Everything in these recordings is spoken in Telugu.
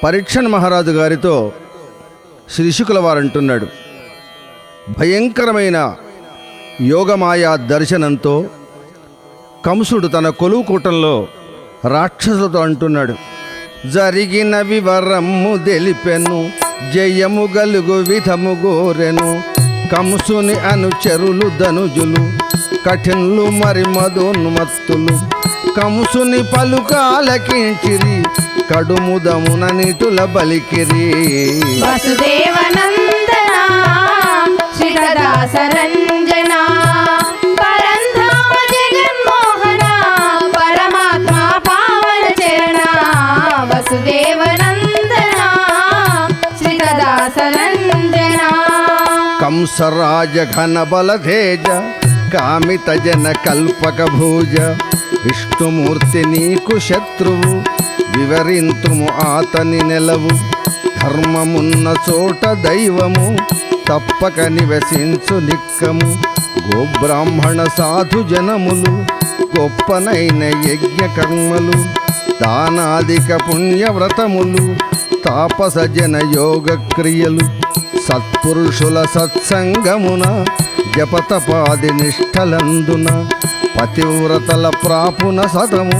పరీక్షణ్ మహారాజు గారితో శ్రీశుకుల వారంటున్నాడు, భయంకరమైన యోగమాయా దర్శనంతో కంసుడు తన కొలువు కూటంలో రాక్షసులతో అంటున్నాడు, జరిగిన వివరము తెలిపెను, జయము గలుగు విధము గోరెను, కంసుని అనుచరులు ధనుజులు, కఠిన్లు మరి మదోన్మత్తులు, కంసుని పలుకాలకించిరి, కడుముదమున నిటుల బలికిరి. వసుదేవనందన శ్రీదాసరంజన పరంధామ జగన్మోహన పరమాత్మ పావన చరణ. వసుదేవనందన శ్రీదాసరంజన కంసరాజ ఘన బలధేజ కామిత జన కల్పక భూజ, విష్ణుమూర్తి నీకు శత్రువు, వివరింతుము ఆతని నెలవు, ధర్మమున్న చోట దైవము, తప్పక నివసించు నిక్కము, గోబ్రాహ్మణ సాధు జనములు, గొప్పనైన యజ్ఞ కర్మలు, దానాదిక పుణ్యవ్రతములు, తాపస జన యోగ క్రియలు, సత్పురుషుల సత్సంగమున, జపతపాది నిష్ఠలందున, పతివ్రతల ప్రాపున సతము,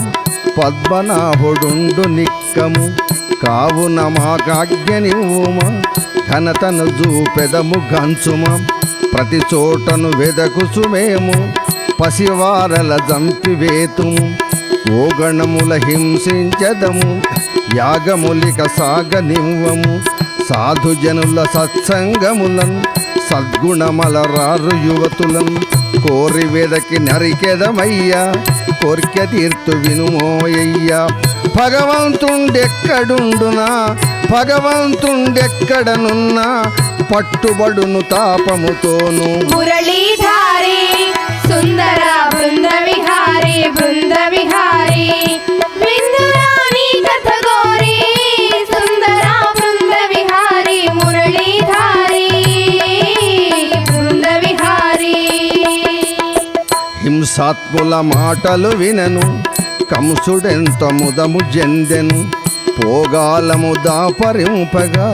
పద్మనాభుడుండు నిక్కము, కావున మాకాజ్ఞనివ్వుమ, ఘనతను చూపెదము గంచుమ, ప్రతి చోటను వెదకుసుమేము, పసివారల జంపివేతుము, ఓగణముల హింసించదము, యాగములిక సాగనివ్వము, సాధుజనుల సత్సంగములను, సద్గుణమలరారు యువతులను, కోరి వెదకి నరికెదమయ్యా, కోర్కె తీర్తు వినుమోయ్యా. భగవంతుండెక్కడుండునా, భగవంతుండెక్కడనున్నా, పట్టుబడును తాపముతోను. మురళీధారి సుందర బృంద విహారి బృంద విహారి, విందురాణి కథ గోరి సుందర బృంద విహారి, మురళీధారి బృంద విహారి. హింసాత్ముల మాటలు వినను, కంసుడెంత ముదము జెందెను, పోగాలము దాపరింపగా,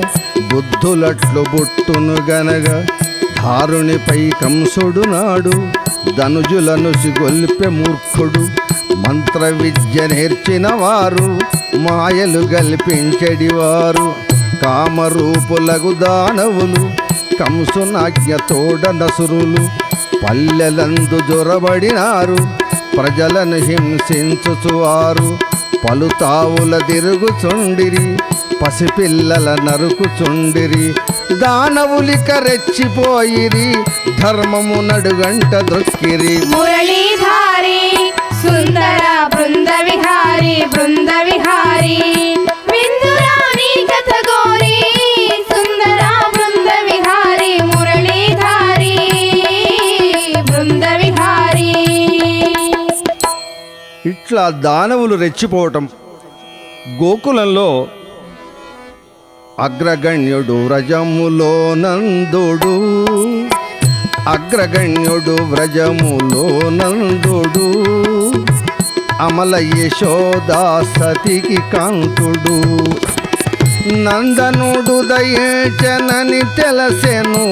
బుద్ధులట్లు బుట్టును గనగా, ధారునిపై కంసుడు నాడు, ధనుజులను సిగొల్పె మూర్ఖుడు, మంత్ర విద్య నేర్చిన వారు, మాయలు గల్పించెడివారు, కామరూపులగు దానవులు, కంసునాజ్ఞ తోడ నసురులు, పల్లెలందు జొరబడినారు, ప్రజలను హింసించుచువారు, పలుతావుల తిరుగుచుండిరి, పసిపిల్లల నరుకుచుండిరి, దానవులిక రెచ్చిపోయిరి, ధర్మము నడుగంట దొక్కిరి. మురళీధారి సుందర బృంద విహారి బృంద విహారి, విందురాణి కథ గోరి సుందర బృంద విహారి, మురళీధారి బృంద విహారి. ఇట్లా దానవులు రెచ్చిపోవటం. గోకులంలో అగ్రగణ్యుడు వ్రజములో నందుడు, అగ్రగణ్యుడు వ్రజములో నందుడు, అమల యశోదా సతికి కాంతుడు, నందనుడు దయేచనని తెలసెను,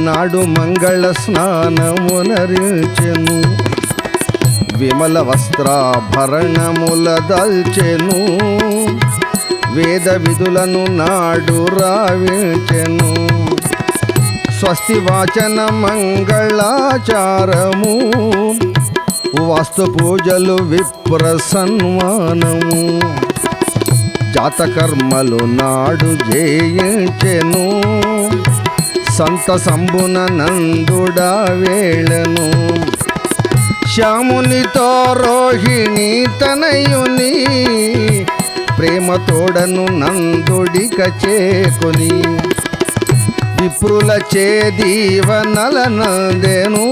నాడు మంగళ స్నానమునరించెను, విమల వస్త్రాభరణముల దల్చెను, వేద విధులను నాడు రావించెను, స్వస్తి వాచన మంగళాచారము, వాస్తు పూజలు విప్ర సన్మానము, జాతకర్మలు నాడు జయించెను, సంత సంబున నందుడా వేళను, శ్యామునితో రోహిణి తనయుని, ప్రేమ తోడను నందుడిక చేకొని, విప్రుల చేదీవనల నందెను,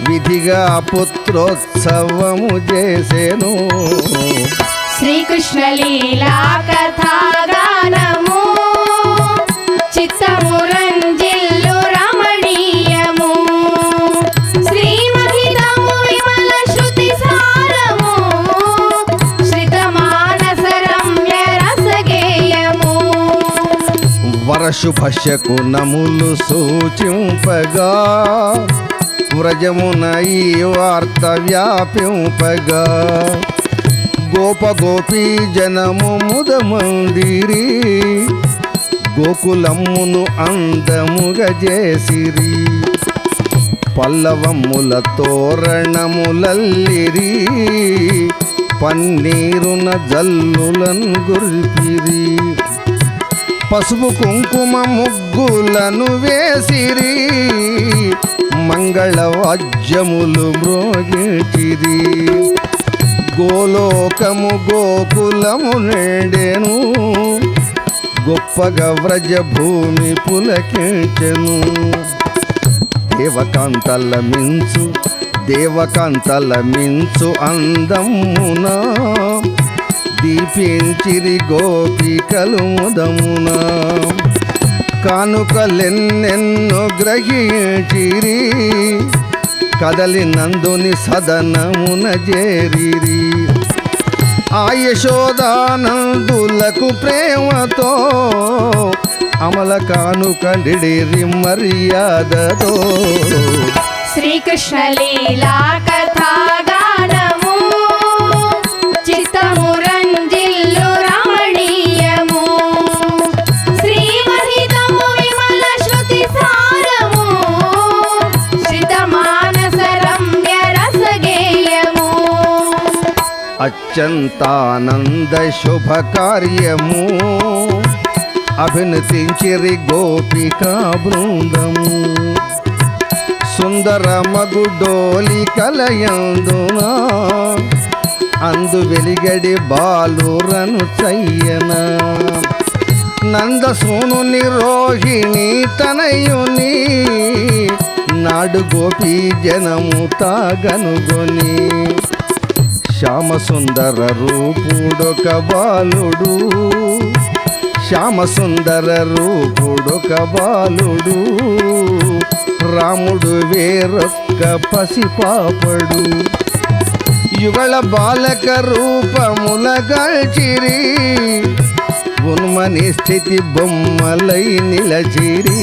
విధిగా పుత్రోత్సవము చేసెను. శ్రీకృష్ణ లీలా కథాగానము, చిత్తము రంజిల్లు రమణీయము, శ్రీమహితము విమల శృతి సారము, శ్రితమానస రమ్య వరశుభశకునములు సూచింపగా వ్రజమున ఈ వార్త వ్యాపింపగా గోప గోపీ జనము ముదమందిరి గోకులమ్మును అందముగా చేసిరి పల్లవమ్ముల తోరణములల్లిరి పన్నీరున జల్లులను గురిపిరి పసుపు కుంకుమ ముగ్గులను వేసిరి మంగళవాద్యములు మ్రోగించిరి గోలోకము గోకులము నిండెను గొప్పగా వ్రజ భూమి పులకించెను దేవకాంతల మించు అందమున దీపించిరి గోపికలు ముదమున కానుకలెన్నెన్నో గ్రహించిరి కదలి నందుని సదనమున చేరిరి ఆ యశోదానందులకు ప్రేమతో అమల కానుకలిడిరి మర్యాదతో శ్రీకృష్ణ లీలా కథాగానము చిత్తము రంజిల్లు రమణీయము శ్రీమహితము విమల శృతి సారము శ్రిత మానస రమ్య రసగేయము అత్యంతానంద శుభ కార్యము అభినతించిరి గోపికా బృందము సుందర మగుడోలి కలయందున అందు వెలిగడి బాలురను చయ్యన నందసూనుని రోహిణి తనయుని నాడు గోపీ జనము తాగనుగొని శ్యామసుందర రూపుడొక బాలుడు శ్యామసుందర రూపుడొక బాలుడు రాముడు వేరొక్క పసిపాపడు యుగళ బాలక రూపముల గల్చిరి ఉన్మని స్థితి బొమ్మలై నిలచిరి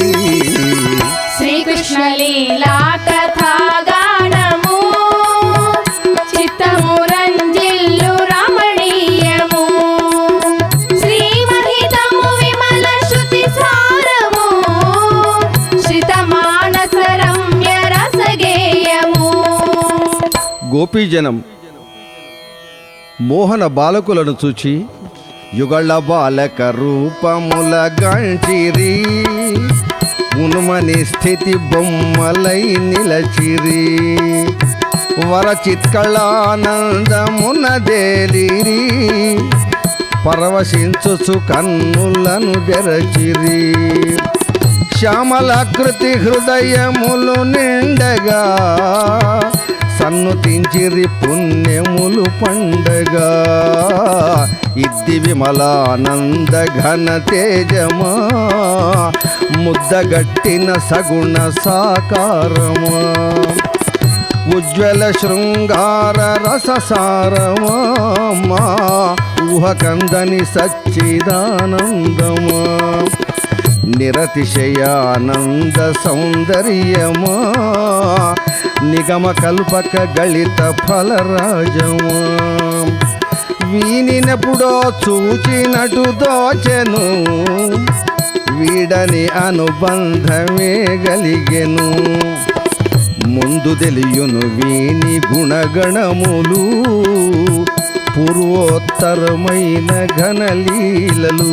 శ్రీకృష్ణ లీలా కథాగానము చిత్తము రంజిల్లు రమణీయము శ్రీమహితము విమల శృతి సారము శ్రిత మానస రమ్య రసగేయము గోపీజనం మోహన బాలకులను చూచి యుగళ బాలక రూపముల గంచిరి ఉన్మని స్థితి బొమ్మలై నిలచిరి వరచిత్కళానందమున దేలిరి పరవశించుచు కన్నులను తెరచిరి శ్యామలాకృతి హృదయములు నిండగా సన్నుతించిరి పుణ్యములు పండగా ఇద్ది విమలానంద ఘన తేజమా ముద్దగట్టిన సగుణ సాకారమా ఉజ్వల శృంగార రససారమా ఊహకందని సచ్చిదానందమా నిరతిశయానంద సౌందర్యమా నిగమ కల్పక గళిత ఫలరాజమా వీనినెప్పుడో చూచినటు దోచెను వీడని అనుబంధమే గలిగెను ముందు తెలియును వీని గుణగణములు పూర్వోత్తరమైన ఘనలీలలు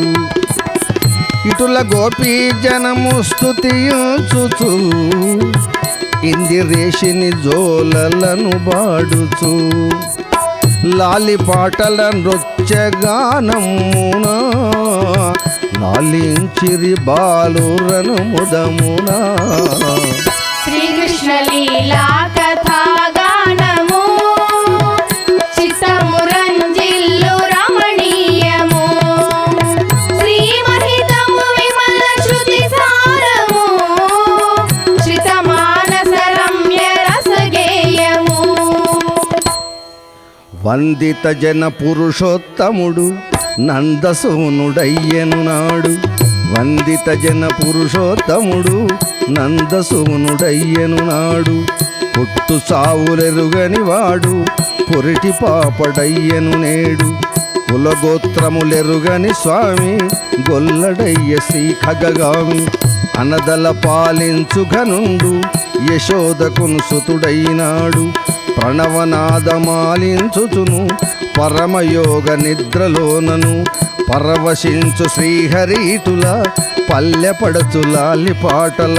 ఇటుల గోపీ జనము స్తుతించుచు ఇందిరేషిని జోలలను బాడుచు లాలి పాటల నృత్యగానమున లాలించిరి బాలురను ముదమున శ్రీకృష్ణ లీలా కథాగానము చిత్తము రంజిల్లు రమణీయము శ్రీమహితము విమల శృతి సారము శ్రిత మానస రమ్య రసగేయము వందిత జన పురుషోత్తముడు నందసోనుడయ్యను నాడు వందిత జన పురుషోత్తముడు నందసూనుడయ్యను నాడు. పుట్టు సావులెరుగని వాడు పొరిటి పాపడయ్యను నేడు. కులగోత్రములెరుగని స్వామి గొల్లడయ్య శ్రీ ఖగగామి. అనదల పాలించు ఘనుండు యశోదకును సుతుడైనాడు. ప్రణవనాదమాలించుచును పరమయోగ నిద్రలోనను. పరవశించు శ్రీహరీటుల పల్లెపడచులాలి పాటల.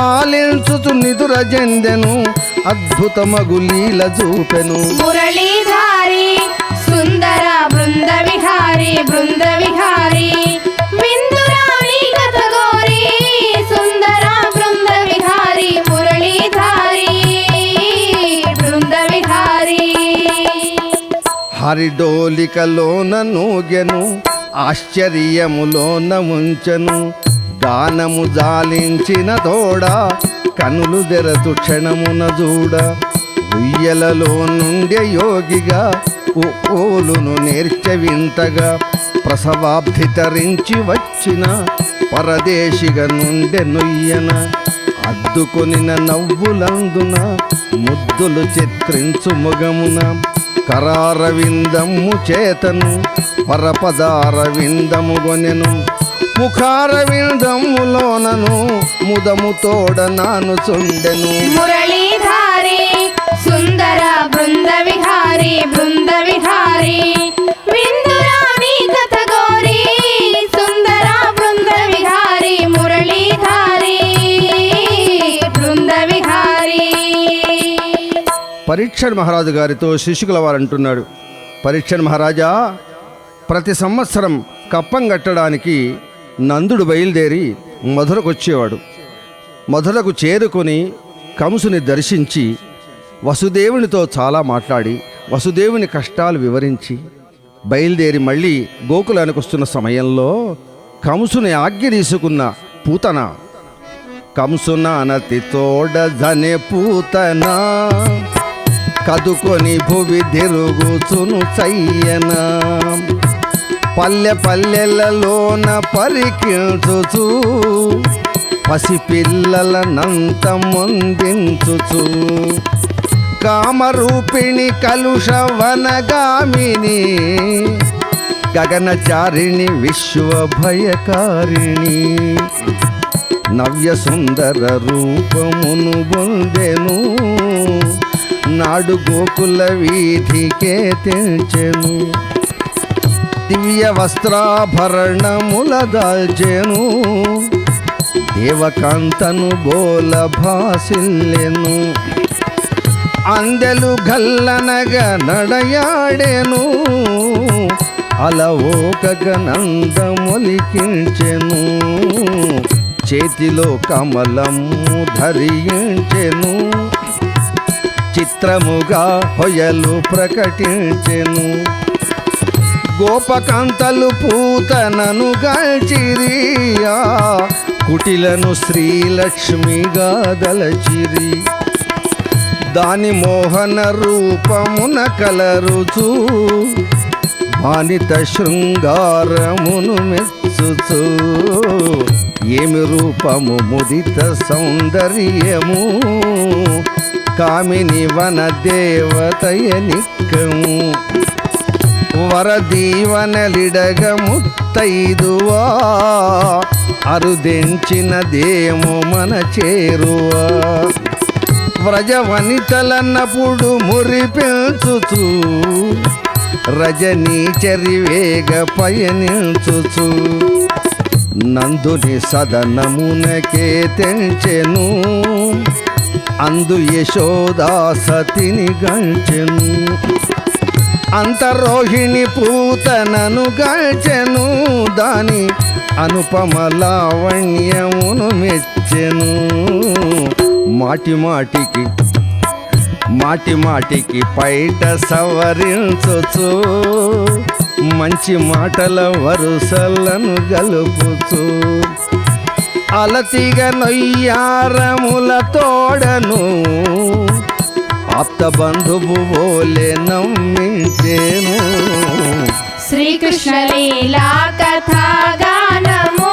ఆలించుచు నిదుర జందెను అద్భుతమగు లీల చూపెను. మురళీధారి సుందర బృంద విహారి బృంద విహారి విందురాణి కథ గోరి సుందర బృంద విహారి మురళీధారి బృంద విహారి. హరిడోలికలోన నూగెను ఆశ్చర్యములోన ముంచెను. గానము జాలించిన తోడ కనులు తెరతు క్షణమున చూడ. ఉయ్యలలో నుండి యోగిగా ఓలును నేర్చె వింతగా. ప్రసవాబ్ధి తరించి వచ్చిన పరదేశిగా నుండె నుయ్యన. అద్దుకొనిన నవ్వులందున ముద్దులు చిత్రించు మొగమున. కరార విందము చేతను పరపదార విందము గొనెను. ముఖార విందములోనను ముదము తోడ నాను చుండెను. మురళీధారి సుందర బృంద విహారి బృంద విహారి విందురాణి కథ గోరి సుందర బృంద విహారి మురళీధారి బృంద విహారి. పరీక్షణ్ మహారాజు గారితో శిశుకుల వారు అంటున్నాడు, పరీక్షణ్ మహారాజా, ప్రతి సంవత్సరం కప్పం కట్టడానికి నందుడు బయలుదేరి మధురకు వచ్చేవాడు. మధురకు చేరుకొని కంసుని దర్శించి వసుదేవునితో చాలా మాట్లాడి వసుదేవుని కష్టాలు వివరించి బయలుదేరి మళ్ళీ గోకులానికి వస్తున్న సమయంలో కంసుని ఆజ్ఞ తీసుకున్న పూతన కంసున అనతి తోడ జనే పూతన కదుకొని భువి తిరుగుచును చయ్యన. పల్లె పల్లెలలోన పరికించుచు పసిపిల్లల నంత మొందించుచు. కామరూపిణి కలుష వనగామిని గగనచారిణి విశ్వభయకారిణి. నవ్య సుందర రూపమును బొందెను నాడు గోకుల వీధికే తెంచెను. దివ్య వస్త్రాభరణముల దాల్చెను దేవకాంతను బోల భాసిల్లెను. అందెలు గల్లనగా నడయాడెను అలవోకగ నందమొలికించెను. చేతిలో కమలము ధరించెను చిత్రముగా హొయలు ప్రకటించెను. గోపకాంతలు పూతనను గాల్చిరియా కుటిలను శ్రీలక్ష్మిగా దలచిరి. దాని మోహన రూపమున కలరుచు మానిత శృంగారమును మెచ్చుచు. ఏమి రూపము ముదిత సౌందర్యము కామిని వన దేవతయ నిక్కము. వరదీవనలిడగ ముత్తైదువా అరుదెంచినదేమో మన చేరువా. వ్రజవనితలన్నప్పుడు మురిపెంచుచు రజనీచరివేగ పయనించుచు. నందుని సదనమునకే తెంచెను అందు యశోదా సతిని గంచెను. అంతరోహిణి పూతనను గంచెను దాని అనుపమ లావణ్యమును మెచ్చెను. మాటి మాటికి పైట సవరించుచు మంచి మాటల వరుసలను గలుపుచు. అలతిగ నొయ్యారముల తోడను ఆప్త బంధువు బోలే నమ్మించేను. శ్రీకృష్ణ లీలా కథా గానము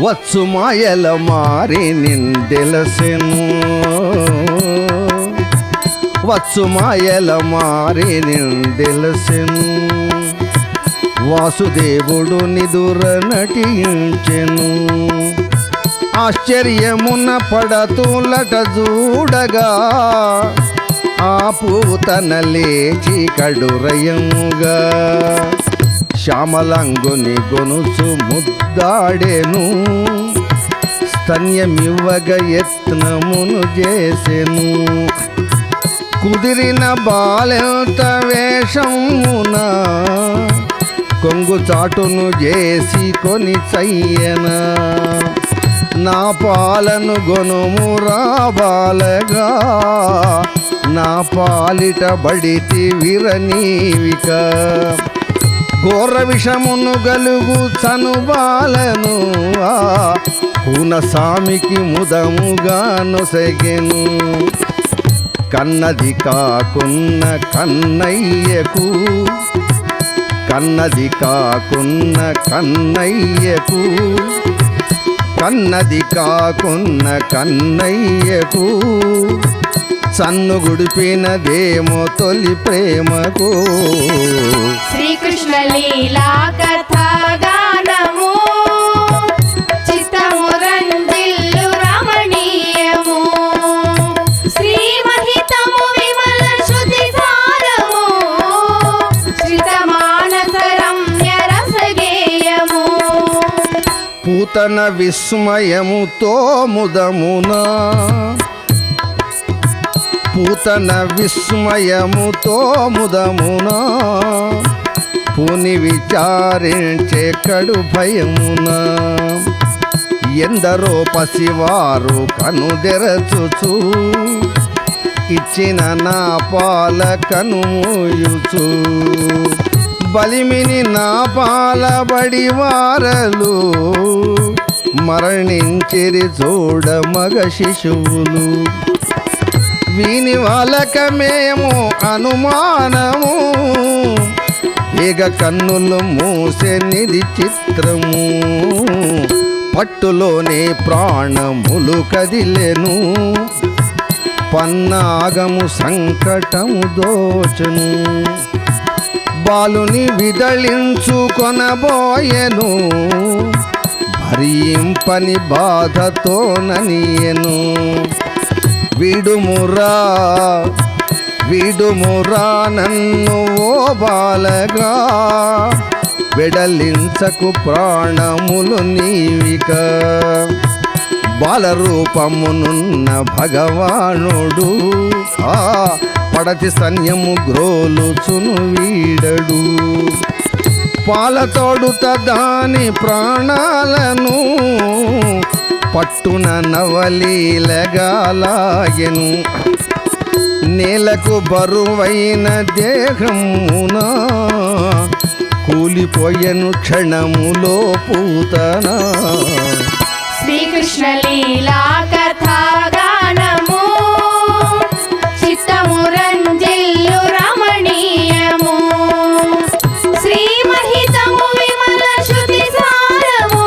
వచ్చు మాయల మారి నిందెలసెను వచ్చు మాయల మారి నిందెలసెను వాసుదేవుడు నిదుర నటించెను ఆశ్చర్యమున పడతులట చూడగా ఆ పూతన లేచి కడురయముగా శ్యామలంగుని గొనుసు ముద్దాడెను స్తన్యమివ్వగ యత్నమును చేసెను కుదిరిన బాలెంత వేషమున కొంగు చాటును చేసి కొని చయ్యన నా పాలను గొనుమురా బాలగా నా పాలిట బడితి విరనీవిక ఘోర విషమును గలుగు చనుబాలను పూనసామికి ముదముగా నొసగెను కన్నది కాకున్న కన్నయ్యకు కన్నది కాకున్న కన్నయ్యకు కన్నది కాకున్న కన్నయ్యకు సన్ను గుడిపినదేమో తొలి ప్రేమకు శ్రీకృష్ణ లీలా కథా గానము చిత్తము రంజిల్లు రమణీయము శ్రీమహితము విమల శృతి సారము శ్రిత మానస రమ్య రసగేయము పూతన విస్మయముతో ముదమునా పూతన విస్మయముతో ముదమునా పూని విచారించే కడు భయమున ఎందరో పసివారు కనుదెరచుచు ఇచ్చిన నా పాల కనుమూయుచు బలిమిని నా పాలబడి వారలు మరణించిరి చూడ మగ శిశువులు వీని వాళ్ళకమేమో అనుమానము ఏగ కన్నులు మూసెనిది చిత్రము పట్టులోనే ప్రాణములు కదిలెను పన్నాగము సంకటము దోచను బాలుని విదళించుకొనబోయెను భరింపని బాధతో ననియెను విడుమురా విడుమురా నన్ను ఓ బాలగా వెడలించకు ప్రాణములు నీవిక బాలరూపమునున్న భగవానుడు ఆ పడతి సన్యము గ్రోలుచును వీడడు పాలతోడుత దాని ప్రాణాలను పట్టున నవలీలగాలాయెను నేలకు బరువైన దేహమున కూలిపోయెను క్షణములో పూతన శ్రీకృష్ణ లీలా కథా గానము చిత్తము రంజిల్లు రమణీయము శ్రీమహితము విమల శృతి సారము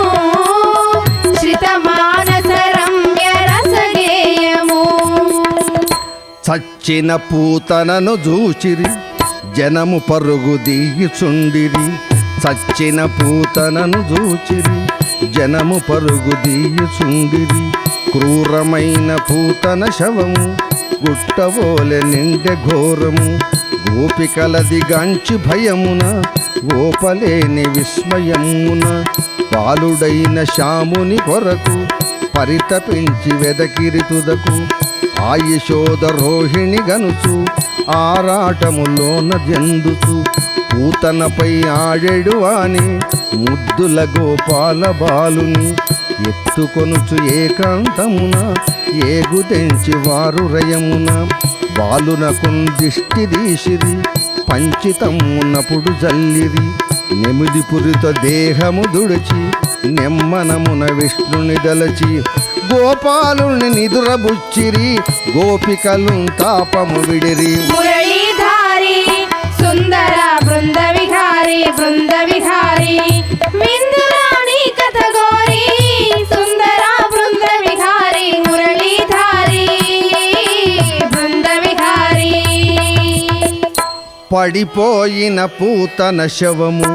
శ్రిత మానస రమ్య రసగేయము చచ్చిన పూతనను చూచిరి జనము పరుగు దీయుచుండిరి చచ్చిన పూతనను చూచిరి జనము పరుగు దీయుచుండిరి క్రూరమైన పూతన శవము గుట్టవోలె నిండె ఘోరము గోపికలది గాంచి భయమున గోపలేని విస్మయమున బాలుడైన శ్యాముని కొరకు పరితపించి వెదకిరి తుదకు ఆయుషోద రోహిణి గనుచు ఆరాటములోన జందుచు పూతనపై ఆడెడు అని ముద్దుల గోపాల బాలుని ఎత్తుకొనుచు ఏకాంతమున ఏగుదెంచి వారు రయమున బాలునకు దిష్టి దీసిరి పంచితమునపుడు జల్లిరి నెమిదిపురితో దేహము దుడిచి నెమ్మనమున విష్ణుని దలచి గోపాలుని నిదురబుచ్చిరి గోపికలు తాపము విడిరి మురళీధారి సుందర బృంద విహారి విందురాణి కథ గోరి పడిపోయిన పూతన శవము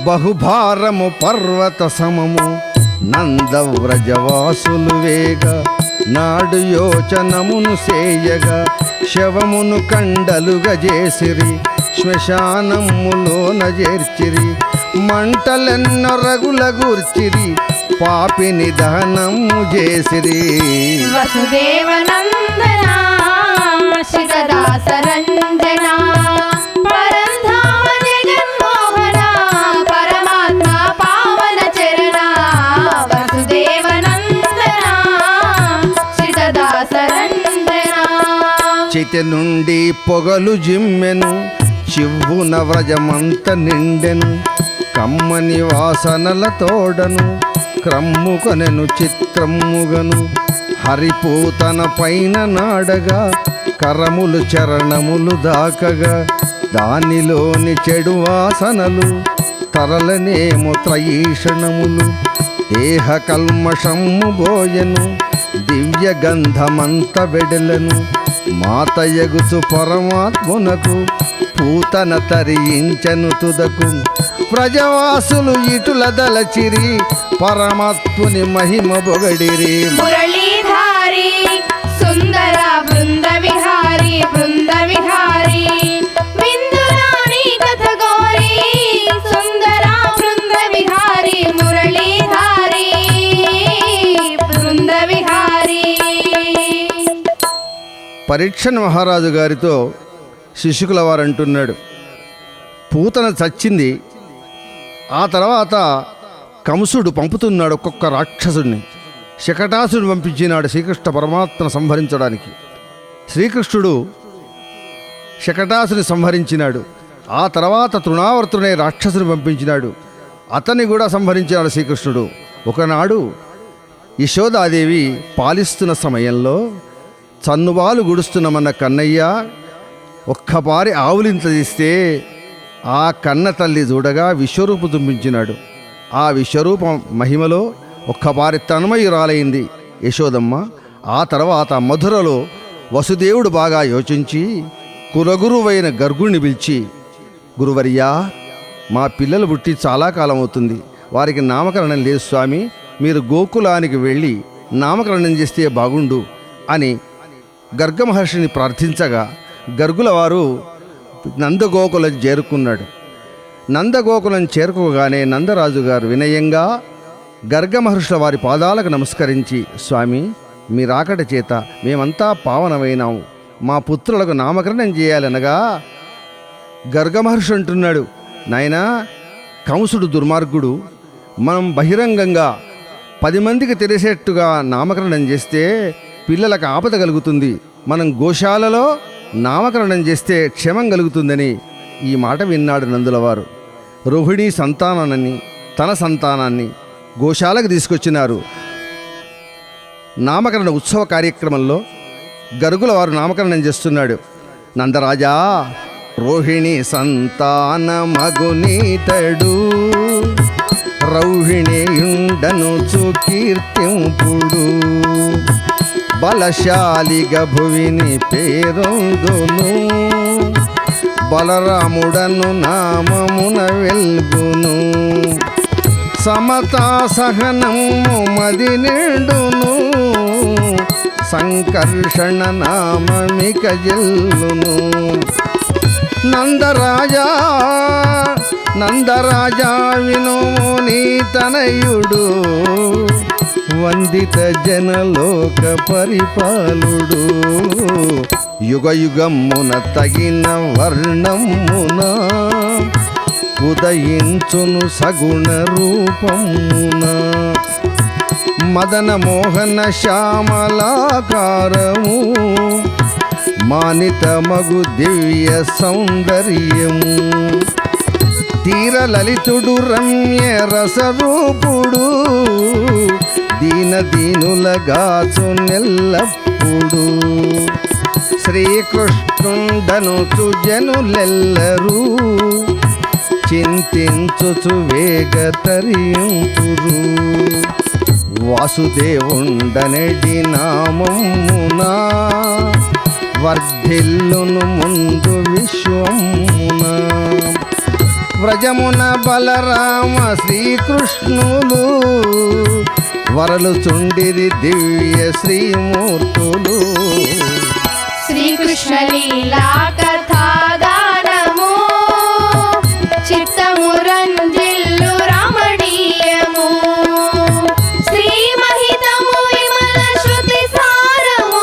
బహుభారము పర్వత సమము నందవ్రజవాసులు వేగ నాడు యోచనమును సేయగా శవమును కండలుగా చేసిరి శ్మశానములోన చేర్చిరి మంటలెన్నో రగుల గూర్చిరి పాపిని దహనము చేసిరి వసుదేవనందన శివదాస రంజన పరంధామ జగన్మోహన పరమాత్మ పావన చరణ వసుదేవనందన శివదాస రంజన చితి నుండి పొగలు జిమ్మెను చివ్వున వ్రజమంత నిండెను కమ్మని వాసనల తోడను క్రమ్ముకొనెను చిత్రముగను హరిపూతన పైన నాడగా కరములు చరణములు దాకగా దానిలోని చెడు వాసనలు తరలనేమో త్రయీషణములు దేహ కల్మషమ్ము బోయను దివ్య గంధమంత వెడలను మాతయగుచు పరమాత్మునకు పూతన తరించను తుదకు ప్రజవాసులు ఇటుల దలచిరి పరమాత్ముని మహిమ బొగడిరి మురళీధారి సుందర బృంద విహారి విందురాణి కథ గోరి సుందర బృంద విహారి మురళీధారి బృంద విహారి. పరీక్షణ్ మహారాజు గారితో శిశుకుల వారు అంటున్నాడు, పూతన చచ్చింది. ఆ తర్వాత కంసుడు పంపుతున్నాడు ఒక్కొక్క రాక్షసుడిని. శకటాసుడు పంపించినాడు శ్రీకృష్ణ పరమాత్మను సంహరించడానికి. శ్రీకృష్ణుడు శకటాసుని సంహరించినాడు. ఆ తర్వాత తృణావర్తునే రాక్షసుని పంపించినాడు. అతన్ని కూడా సంహరించినాడు శ్రీకృష్ణుడు. ఒకనాడు యశోదాదేవి పాలిస్తున్న సమయంలో చన్నుబాలు గుడుస్తున్న మన కన్నయ్య ఒక్కపారి ఆవులింత తీస్తే ఆ కన్న తల్లి చూడగా విశ్వరూపు తుంపించినాడు. ఆ విశ్వరూప మహిమలో ఒక్కపారి తన్మయురాలైంది యశోదమ్మ. ఆ తర్వాత మధురలో వసుదేవుడు బాగా యోచించి కులగురువైన గర్గుణ్ణి పిలిచి, గురువర్యా, మా పిల్లలు పుట్టి చాలా కాలం అవుతుంది, వారికి నామకరణం లేదు స్వామి, మీరు గోకులానికి వెళ్ళి నామకరణం చేస్తే బాగుండు అని గర్గ మహర్షిని ప్రార్థించగా గర్గుల వారు నందగోకులం చేరుకున్నాడు. నందగోకులం చేరుకోగానే నందరాజు గారు వినయంగా గర్గ మహర్షుల వారి పాదాలకు నమస్కరించి, స్వామి, మీ రాకట చేత మేమంతా పావనమైనాము, మా పుత్రులకు నామకరణం చేయాలనగా గర్గ మహర్షి అంటున్నాడు, నాయనా, కంసుడు దుర్మార్గుడు, మనం బహిరంగంగా 10 మందికి తెలిసేట్టుగా నామకరణం చేస్తే పిల్లలకు ఆపద కలుగుతుంది, మనం గోశాలలో నామకరణం చేస్తే క్షేమం కలుగుతుందని ఈ మాట విన్నాడు నందులవారు. రోహిణి సంతానాన్ని, తన సంతానాన్ని గోశాలకు తీసుకొచ్చినారు. నామకరణ ఉత్సవ కార్యక్రమంలో గరుగుల వారు నామకరణం చేస్తున్నాడు. నందరాజా, రోహిణి సంతాన మగునీతడు రౌహిణియుండను కీర్తింపుడు బలశాలిగ భువిని పేరొందును బలరాముడను నామమున వెల్గును సమతా సహనము మది నిండును సంకర్షణ నామమిక జల్లును నందరాజా వినుము నీ తనయుడు వందిత జనలోక పరిపాలుడు యుగయుగమున తగిన వర్ణమున ఉదయించును సగుణ రూపమున మదన మోహన శ్యామలాకారము మానిత మగు దివ్య సౌందర్యము తీర లలితుడు రమ్య రసరూపుడు దీనులగాచు నెల్లప్పుడు శ్రీకృష్ణుండనుచు జనులెల్లరూ చింతించుచు వేగతరింపురు వాసుదేవుండనెడి నామమునా వర్ధిల్లును ముందు విశ్వమున. వ్రజమున బలరామ శ్రీకృష్ణులు వరలు చుండిరి దివ్య శ్రీమూర్తులు. శ్రీకృష్ణ లీలా కథాగానము చిత్తము రంజిల్లు రమణీయము. శ్రీ మహితము విమల శృతి సారము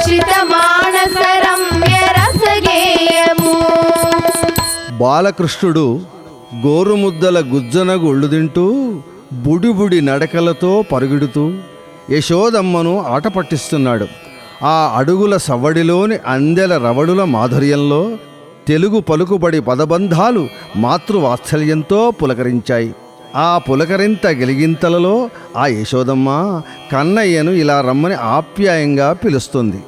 శ్రిత మానస రమ్య రసగేయము. బాలకృష్ణుడు గోరుముద్దల గుజ్జనగు ఒళ్ళు తింటూ బుడిబుడి నడకలతో పరుగుడుతూ యశోదమ్మను ఆట పట్టిస్తున్నాడు. ఆ అడుగుల సవ్వడిలోని అందెల రవడుల మాధుర్యంలో తెలుగు పలుకుబడి పదబంధాలు మాతృవాత్సల్యంతో పులకరించాయి. ఆ పులకరింత గిలిగింతలలో ఆ యశోదమ్మ కన్నయ్యను ఇలా రమ్మని ఆప్యాయంగా పిలుస్తుంది.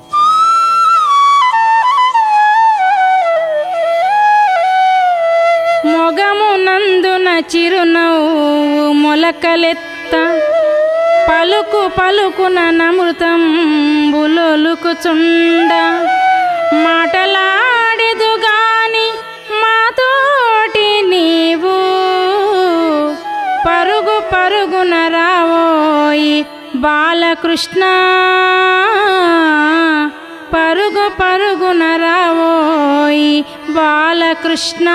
మొగమునందున చిరునవ్వు మొలకలెత్త పలుకు పలుకున నమృతంబులొలుకుచుండ మాటలాడెదు గాని మాతోటి నీవు పరుగు పరుగున రావోయి బాలకృష్ణ పరుగు పరుగున రావోయి బాలకృష్ణ.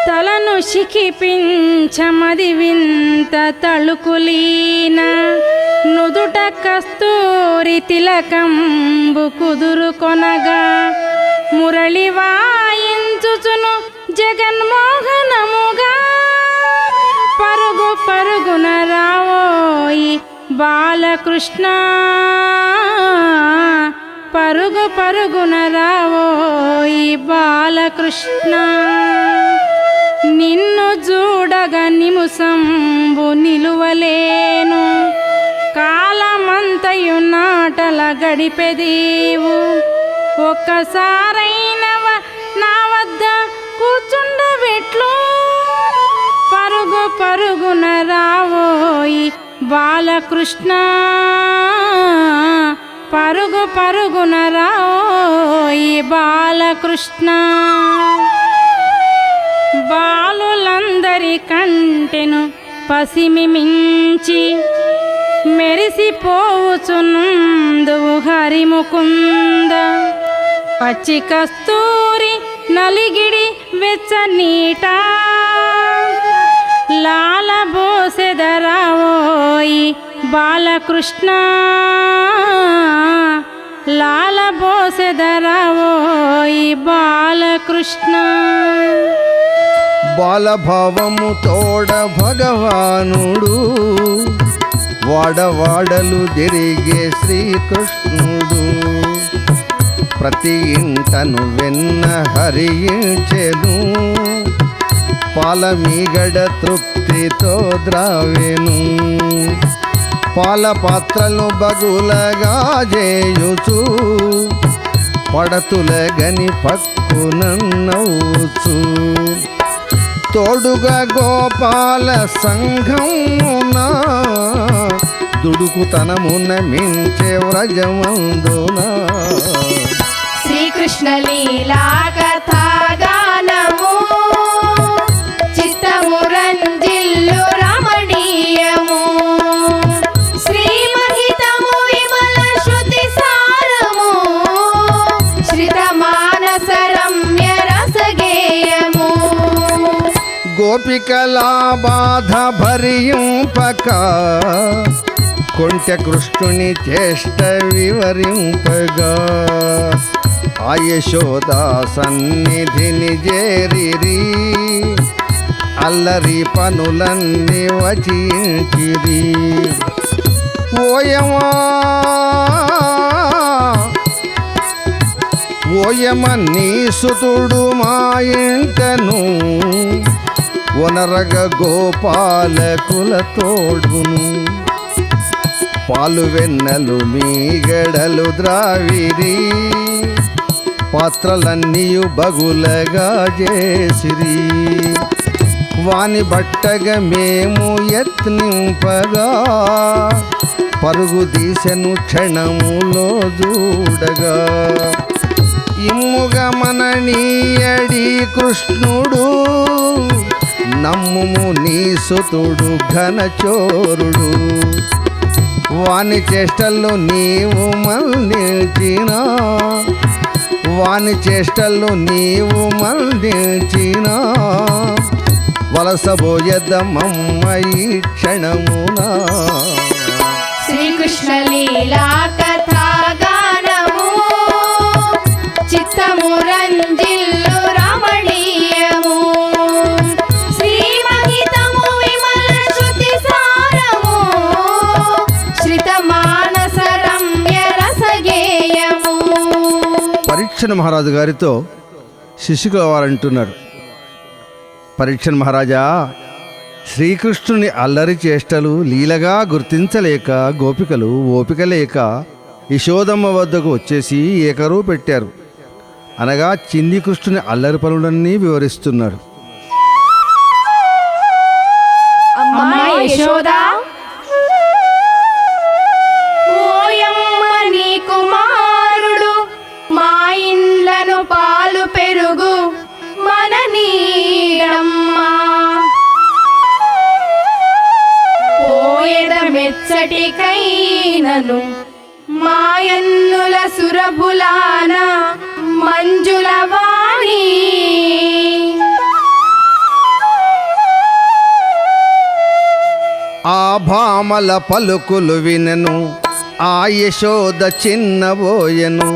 తలను శిఖిపించమది వింత తళుకులీన నుదుట కస్తూరి తిలకంబు కుదురుకొనగా మురళి వాయించుచును జగన్మోహనముగా పరుగు పరుగున రావోయి బాలకృష్ణ పరుగు పరుగున రావోయి బాలకృష్ణ. నిన్ను చూడగ నిముసంబు నిలువలేను కాలమంతయు నాటల గడిపెదీవు ఒక్కసారైనవ నా వద్ద కూర్చుండబెట్లు పరుగు పరుగున రావోయి బాలకృష్ణ పరుగు పరుగున రావోయి బాలకృష్ణ. బాలులందరి కంటెను పసిమి మించి మెరిసిపోవుచునుందువు హరిముకుంద పచ్చి కస్తూరి నలిగిడి వెచ్చనీట లాలబోసెదరావోయి బాలకృష్ణ లాలబోసెదరావోయి బాలకృష్ణ. బాలభావము తోడ భగవానుడు వాడవాడలు తిరిగే శ్రీకృష్ణుడు ప్రతి ఇంటను వెన్న హరించెను పాలమీగడ తృప్తితో ద్రావెను పాల పాత్రలు బగులగా చేయుచు పడతులగని పక్కునవ్వుచు తోడుగా గోపాల సంఘమున దుడుకుతనమున మించే వ్రజమందున. శ్రీకృష్ణ లీలా కథాగానము చిత్తము రంజిల్లు రమణీయము. శ్రీ మహితము విమల శృతి సారము శ్రిత మానస రమ్య రసగేయము. గోపికలా బాధ భరింపక కొంటె కృష్ణుని చేష్ట వివరింపగా ఆ యశోదా సన్నిధిని చేరిరి అల్లరి పనులన్నీ వచించిరి. ఓయమా ఓయమ నీ సుతుడు మా ఇంటను వనరగ గోపాలకుల తోడును పాలు వెన్నలు మీగడలు ద్రావిరి పాత్రలన్నీయు బగులగా చేసిరి వాని బట్టగా మేము యత్నింపగా పరుగు తీసెను క్షణములో చూడగా ఇమ్ముగా మననీయడి కృష్ణుడు నమ్ముము నీ సుతుడు ఘనచోరుడు వాని చేష్టల్లో నీవు మన్నించిన వాని చేష్టల్లో నీవు మన్నించిన వలసబోయద్దమమ్మ ఈ క్షణమునా శ్రీకృష్ణ లీలా కథాగానము చిత్తము రంజిల్లు రమణీయము శ్రీమహితము విమల శృతి సారము శ్రిత మానస రమ్య రసగేయము. పరీక్షణ మహారాజు గారితో శిశుకుల వారంటున్నారు, పరీక్షణ మహారాజా, శ్రీకృష్ణుని అల్లరి చేష్టలు లీలగా గుర్తించలేక గోపికలు ఓపిక లేక యశోదమ్మ వద్దకు వచ్చేసి ఏకరువు పెట్టారు అనగా చిన్ని కృష్ణుని అల్లరి పనులన్నీ వివరిస్తున్నారు. అమ్మా యశోదా, ఓయమ్మ నీ కుమారుడు మా ఇండ్లను పాలు పెరుగు మన నీడమ్మా పోయేద మెచ్చటికైనను మాయన్నుల సురభులాన మంజుల వాణి ఆ భామల పలుకులు వినెను ఆ యశోద చిన్నబోయెను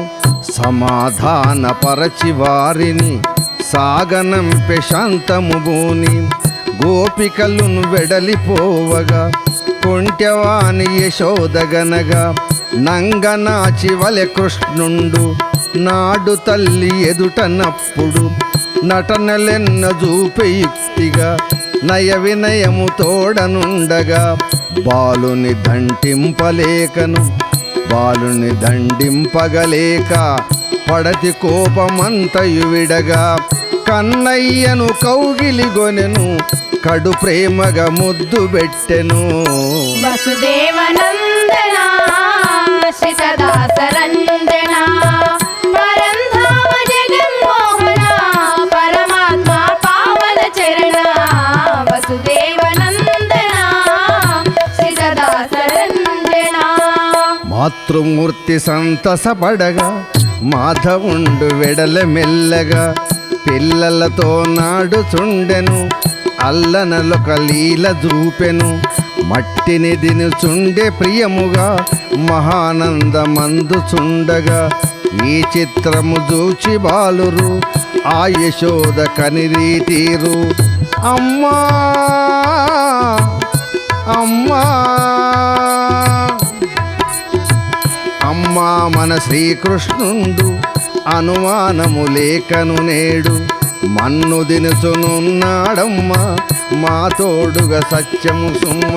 సమాధాన పరచి వారిని సాగనంపె శాంతము బూని గోపికలును వెడలిపోవగా కొంటెవాని యశోదగనగా నంగనాచి వలె కృష్ణుండు నాడు తల్లి ఎదుటనప్పుడు నటనలెన్న చూపే యుక్తిగా నయ వినయము తోడనుండగా బాలుని దంటింపలేకను బాలుని దండింపగలేక పడతి కోపమంతయు విడగా కన్నయ్యను కౌగిలిగొనెను కడు ప్రేమగా ముద్దు పెట్టెను. వసుదేవనందన శ్రీసదాసరంజన పరంధామ జగన్మోహన పరమాత్మ పావన చరణ వసుదేవనందన శ్రీసదాసరంజన. మాతృమూర్తి సంతసపడగా మాధవుండు వెడల మెల్లగా పిల్లలతో నాడుచుండెను అల్లనలొక లీల చూపెను మట్టిని దినుచుండే ప్రియముగా మహానందమందుచుండగా ఈ చిత్రము చూచి బాలురు ఆ యశోద కనిరీతీరు అమ్మా అమ్మా అమ్మా మన శ్రీకృష్ణుండు అనుమానము లేకను నేడు మన్ను దినుచునున్నాడమ్మా మా తోడుగా సత్యము సుమ్మ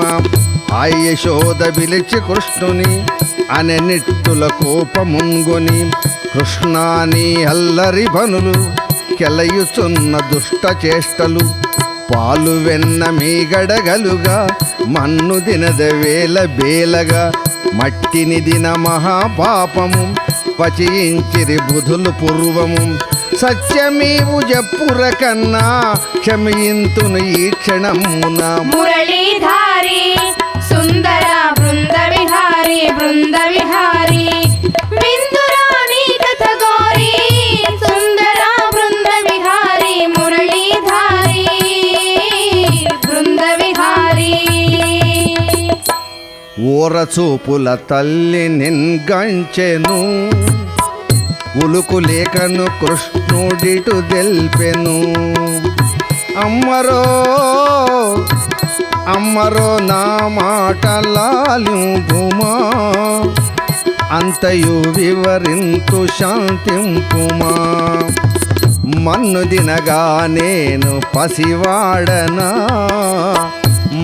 ఆ యశోద పిలిచి కృష్ణుని అనే నిట్టుల కోపముంగొని కృష్ణాని అల్లరి పనులు కెలయుచున్న దుష్ట చేష్టలు పాలు వెన్న మీగడగలుగా మన్ను దినద వేల బేలగా మట్టిని దిన మహాపాపము పచించిరి బుధులు పూర్వము సత్యమీవు జప్పుర కన్నా క్షమింతును ఈ క్షణమున. మురళీధారి సుందర బృంద విహారి బృంద విహారి విందురాణి కథ గోరి సుందర బృంద విహారి మురళీధారి బృంద విహారి. ఓరచూపుల తల్లి నిన్గంచెను ఉలుకు లేకను కృష్ణుడిటు తెల్పెను అమ్మరో అమ్మరో నా మాట లాలింపుమా అంతయు వివరింతు శాంతింపుమా మన్ను దినగా నేను పసివాడనా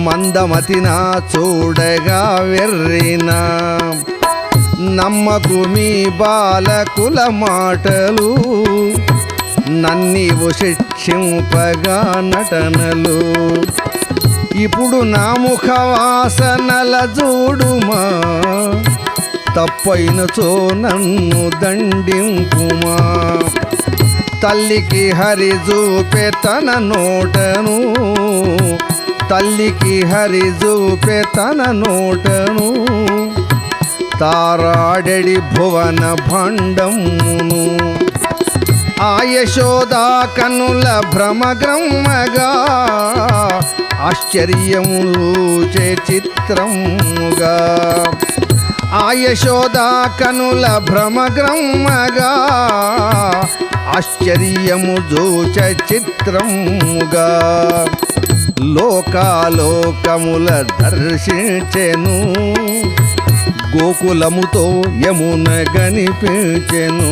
మందమతినా చూడగా వెర్రినా నమ్మకు మీ బాలకుల మాటలు నన్నీవు శిక్షింపగా నటనలు ఇప్పుడు నా ముఖ వాసనల చూడుమా తప్పైనచో నన్ను దండింపుమా తల్లికి హరి చూపే తన నోటను తల్లికి హరి చూపే తన నోటను తారాడెడి భువన భాండమును ఆ యశోదా కనుల భ్రమగ్రమ్మగా ఆశ్చర్యములూచే చిత్రముగా ఆ యశోదా కనుల భ్రమగ్రమ్మగా ఆశ్చర్యము జూచ చిత్రముగా లోకాలోకముల దర్శించెను గోకులముతో యమున గనిపించెను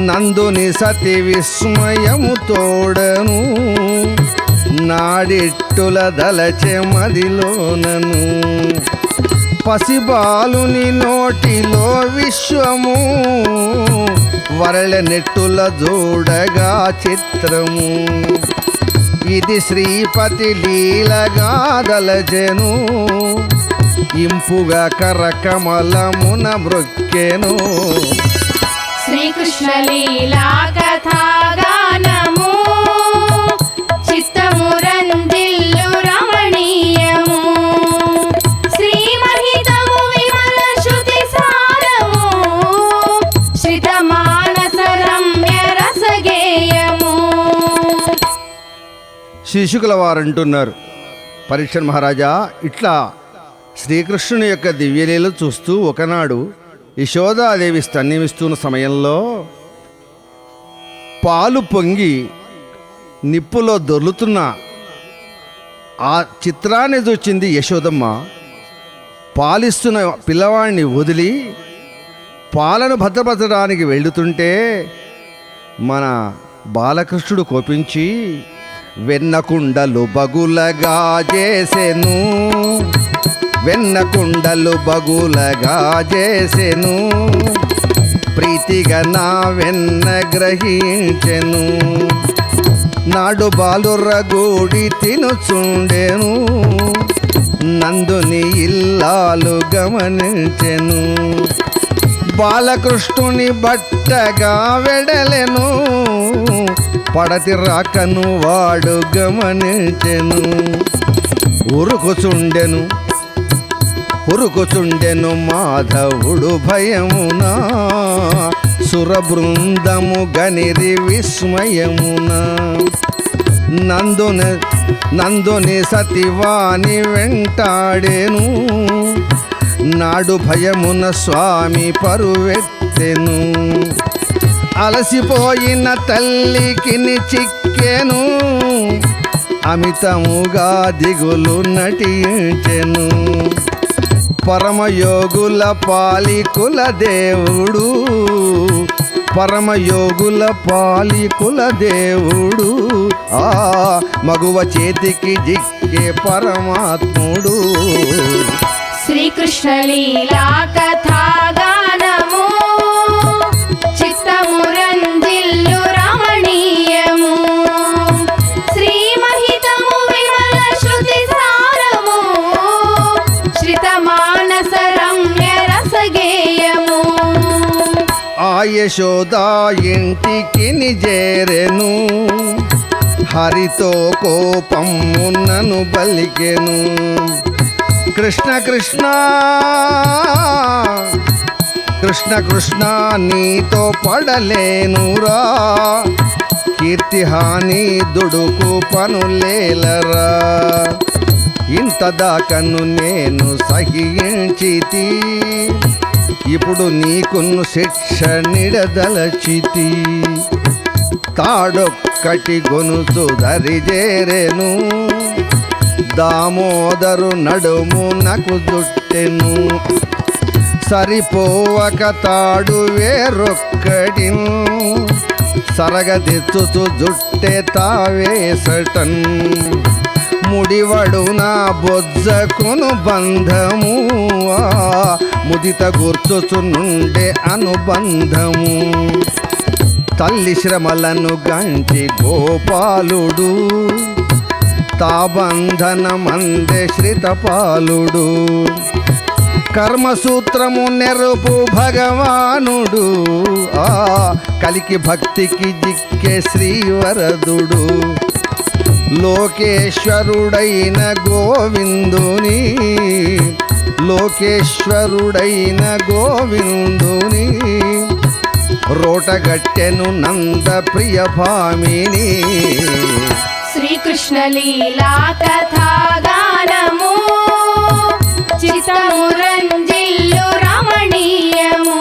నందుని సతి విస్మయము తోడను నాడిట్టుల దలచె మదిలోనను పసిబాలుని నోటిలో విశ్వము వరళ నెట్టుల జోడగా చిత్రము ఇది శ్రీపతి లీలగా దలచెను ఇంపుగా కరకమలమున మృక్కెను శ్రీకృష్ణ లీలా కథాగానము చిత్తమురందిల్లు రమణీయము శ్రీమహితము విమల శృతి సారము శ్రిత మానస రమ్య రసగేయము. శిశుకుల వారంటున్నారు, పరీక్ష మహారాజా, ఇట్లా శ్రీకృష్ణుని యొక్క దివ్యలీలు చూస్తూ ఒకనాడు యశోదాదేవి స్తన్యమిస్తున్న సమయంలో పాలు పొంగి నిప్పులో దొర్లుతున్న ఆ చిత్రాన్ని చూచింది యశోదమ్మ. పాలిస్తున్న పిల్లవాడిని వదిలి పాలను భద్రపరచడానికి వెళుతుంటే మన బాలకృష్ణుడు కోపించి వెన్నకుండలు బగులగా చేసెను వెన్నకుండలు బగులగా చేసెను ప్రీతిగా నా వెన్న గ్రహించెను నాడు బాలురగూడి తినుచుండెను నందుని ఇల్లాలు గమనించెను బాలకృష్ణుని బట్టగా వెడలెను పడతి రాకను వాడు గమనించెను ఉరుకుచుండెను మాధవుడు భయమున సురబృందము గనిరి విస్మయమున నందుని సతివాని వెంటాడెను నాడు భయమున స్వామి పరువెత్తెను అలసిపోయిన తల్లికి చిక్కెను అమితముగా దిగులు నటించెను పరమయోగుల పాలికుల దేవుడు పరమయోగుల పాలికుల దేవుడు ఆ మగువ చేతికి జిక్కే పరమాత్ముడు. శ్రీకృష్ణ లీలా కథాగానము చిత్తమురందిల్లు రమణీయము శ్రీమహితము విమల శృతి సారము శ్రిత మానస రమ్య రసగేయము. ఆ యశోదా ఇంటికి నిజేరెను హరితో కోపమున్నను బలికెను కృష్ణ కృష్ణ కృష్ణ కృష్ణ నీతో పడలేనురా కీర్తిహాని దుడుకు పనులేలరా ఇంతదాకను నేను సహించితి ఇప్పుడు నీకును శిక్ష నిడదలచితి తాడొక్కటి గొనుసు దరిజేరెను దామోదరు నడుము నకు జుట్టెను సరిపోవక తాడు వేరొక్కటి సరగదిచ్చుచు జుట్టె తావేసటన్ ముడివడు నా బొజ్జకును బంధము ముదిత గుర్చుచు నుండే అనుబంధము తల్లి శ్రమలను గంచి గోపాలుడు తాబంధనమందే శ్రితపాలుడు కర్మసూత్రము నెరుపు భగవానుడు ఆ కలికి భక్తికి జిక్కే శ్రీవరదుడు లోకేశ్వరుడైన గోవిందుని లోకేశ్వరుడైన గోవిందుని రోటగట్టెను నంద ప్రియ భామిని శ్రీకృష్ణ లీలా కథాగానము చిత్తమురంజిల్లు రమణీయము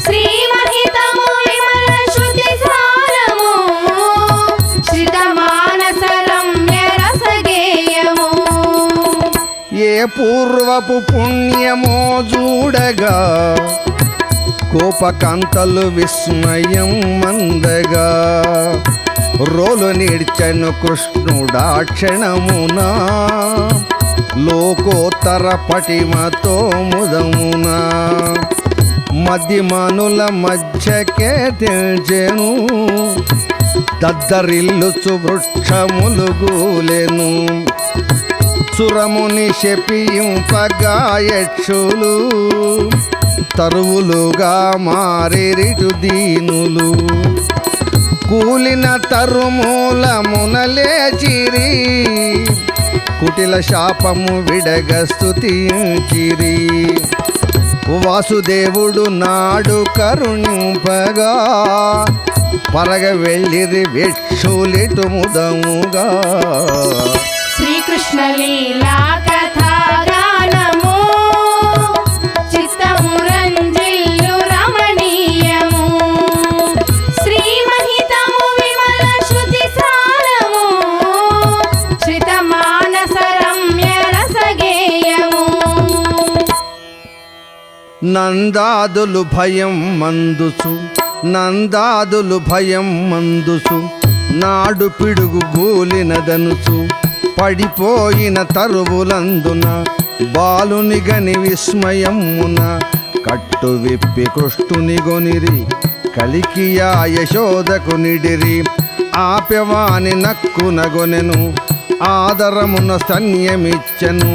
శ్రీమహితము విమల శృతి సారము శ్రిత మానస రమ్య రసగేయము ఏ పూర్వపు పుణ్యమో చూడగా కోపకాంతలు విస్మయం మందగా రోలు నీడ్చను కృష్ణుడా క్షణమునా లోకోత్తర పటిమతో ముదమునా మధ్యమానుల మధ్యకే తెల్చెను దద్దరిల్లుచు వృక్షములు గూలెను సురముని శపింపగా యక్షులు తరువులుగా మారిరిటు దీనులు కూలిన తరుమూలమున లేచిరి కుటిల శాపము విడగ స్తుతించిరి వాసుదేవుడు నాడు కరుణింపగా పరగ వెళ్ళిరి వెక్షులిటు ముదముగా శ్రీకృష్ణ లీలా కథాగానము చిత్తమురంజిల్లు రమణీయము శ్రీమహితము విమల శృతి సారము శ్రిత మానస రమ్య రసగేయము నందాదులు భయం మందుసు నాడు పిడుగు గూలినదనుచు పడిపోయిన తరువులందున బాలుని గని విస్మయమున కట్టు విప్పి కృష్ణుని గొనిరి కలికియా యశోదకు నిడిరి ఆపెవాని నక్కునగొనెను ఆదరమున స్తన్యమిచ్చెను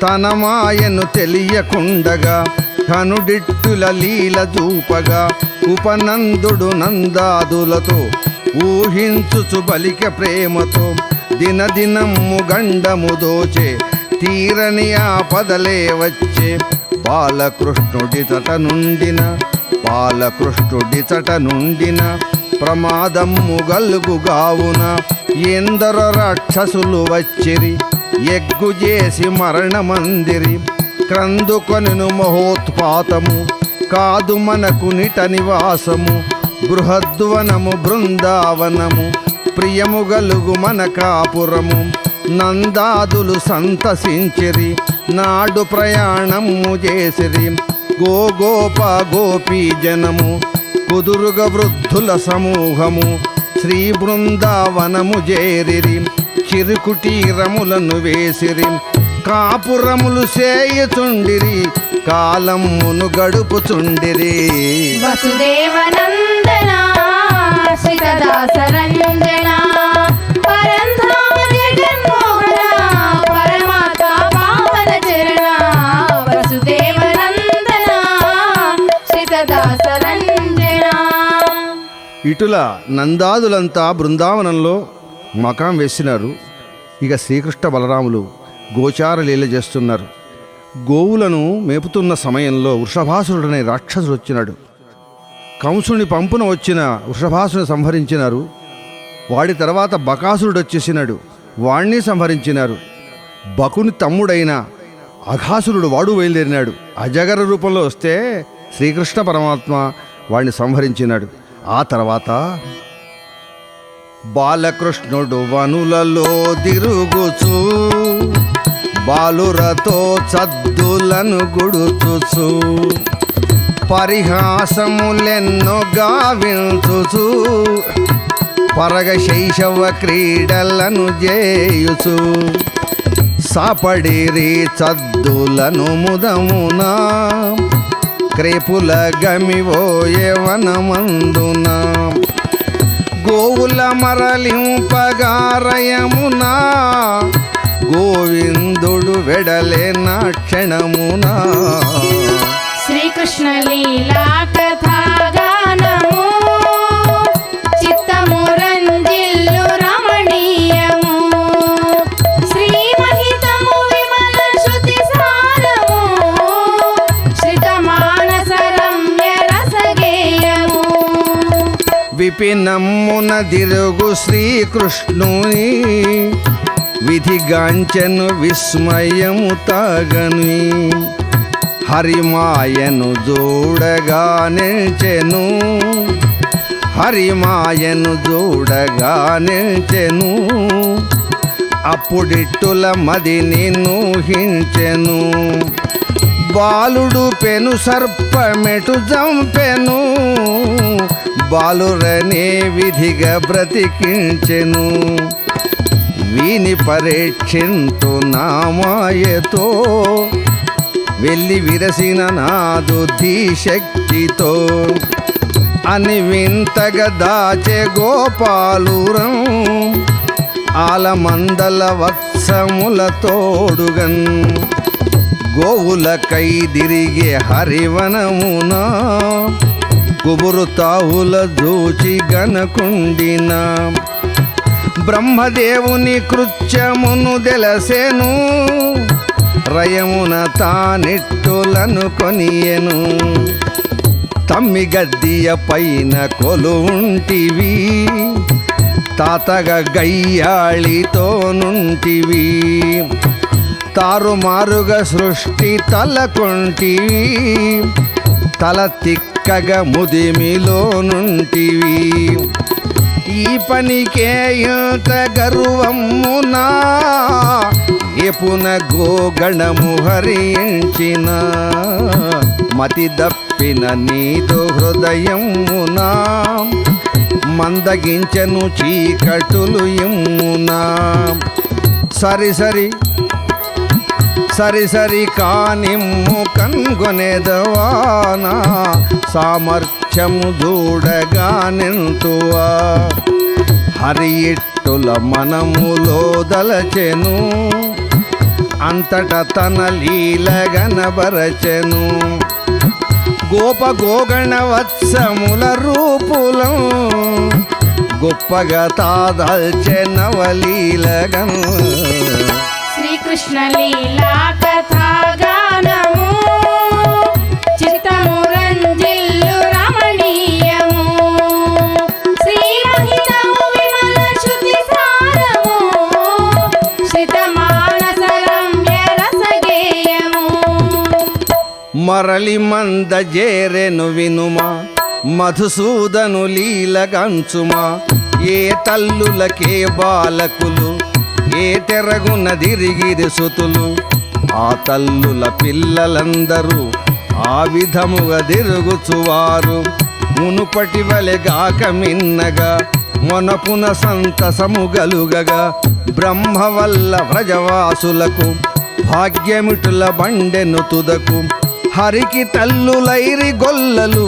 తన మాయను తెలియకుండగా కనుడిట్టుల లీల చూపగా ఉపనందుడు నందాదులతో ఊహించుచు బలిక ప్రేమతో దినదినము గండము దోచే తీరని ఆపదలే వచ్చే బాలకృష్ణుడి చట నుండిన ప్రమాదము గల్గుగావున ఎందరో రాక్షసులు వచ్చిరి ఎగ్గుజేసి మరణమందిరి క్రందుకొనెను మహోత్పాతము కాదు మనకు నిట నివాసము బృహద్వనము బృందావనము ప్రియము గలుగు మన కాపురము నందాదులు సంతసించిరి నాడు ప్రయాణము చేసిరి గోగోప గోపీ జనము కుదురుగ వృద్ధుల సమూహము శ్రీ బృందావనము చేరిరి చిరుకుటీరములను వేసిరి కాపురములు సేయుచుండిరి కాలమును గడుపుచుండిరి వసుదేవనందన శ్రీదాసరంజన పరంధామ జగన్మోహన పరమాత్మ పావన చరణ వసుదేవనందన శ్రీదాసరంజన. ఇటుల నందాదులంతా బృందావనంలో మకాం వేసినారు. ఇక శ్రీకృష్ణ బలరాములు గోచార లీల చేస్తున్నారు. గోవులను మేపుతున్న సమయంలో వృషభాసురుడనే రాక్షసుడు వచ్చినాడు. కంసుని పంపున వచ్చిన వృషభాసుని సంహరించినారు. వాడి తర్వాత బకాసురుడు వచ్చేసినాడు, వాణ్ణి సంహరించినారు. బకుని తమ్ముడైన అఘాసురుడు వాడు బయలుదేరినాడు. అజగర రూపంలో వస్తే శ్రీకృష్ణ పరమాత్మ వాడిని సంహరించినాడు. ఆ తర్వాత బాలకృష్ణుడు వనులలో తిరుగుచు బాలురతో చద్దులను గుడుచుచు పరిహాసములెన్నో గావించుచు పరగ శైశవ క్రీడలను చేయుచు సాపడిరి చద్దులను ముదమున క్రేపుల గమివోయే వనమందున గోవుల మరలింపగారయమునా గోవిందుడు వెడలేన క్షణమునా శ్రీకృష్ణ లీలా కథాగానము చిత్తము రంజిల్లు రమణీయము శ్రీమహితము విమల శృతి సారము శ్రిత మానస రమ్య రసగేయము విపినమ్మున దిరుగు శ్రీకృష్ణుని విధిగాంచెను విస్మయము తాగని హరిమాయను చూడగా నిల్చెను హరిమాయను చూడగా నిల్చెను అప్పుడిట్టుల మదిని నూహించెను బాలుడు పెను సర్పమెటు జంపెను బాలురనే విధిగా బ్రతికించెను వీని పరీక్షింతు నామాయతో వెళ్ళి విరసిన నాదు ధీశక్తితో అని వింతగా దాచె గోపాలురం ఆలమందల వత్సముల తోడుగన్ గోవులకై తిరిగే హరివనమున కుబురు తావుల జూచి గనకుండిన బ్రహ్మదేవుని కృత్యమును దెలసెను రయమున తానిట్టులను కొనియెను తమ్మి గద్దియ పైన కొలుంటివి తాతగ గయ్యాళితో నుంటివి తారుమారుగా సృష్టి తలకొంటివి తల తిక్కగ ముదిమిలో నుంటివి ఈ పనికే ఇంత గర్వమునా ఎపున గోగణము హరించిన మతి దప్పిన నీదు హృదయమునా మందగించను చీకటులు ఇమ్మునా సరి సరి సరి సరి కానిమ్ము కన్గొనెదవానా సామర్థ్యము చూడగా నింతువా హరి ఇట్టుల మనములో దలచెను అంతట తన లీలగనబరచెను గోప గోగణ వత్సముల రూపులం గొప్పగా తాదల్చెనవలీలగన్ శ్రీకృష్ణ లీలా కథాగానము చిత్తము రంజిల్లు రమణీయము శ్రీమహితము విమల శృతి సారము శ్రిత మానస రమ్య రసగేయము మరలి మంద జేరెను వినుమా మధుసూదను లీలగంచుమా ఏ తల్లులకే బాలకులు ఏ తెరగున దిరిగిరి సుతులు ఆ తల్లుల పిల్లలందరూ ఆ విధముగా దిరుగుచువారు మునుపటి వలెగాక మిన్నగా మొనపున సంతసము గలుగగా బ్రహ్మ వల్ల వ్రజవాసులకు భాగ్యమిటుల బండెను తుదకు హరికి తల్లులైరి గొల్లలు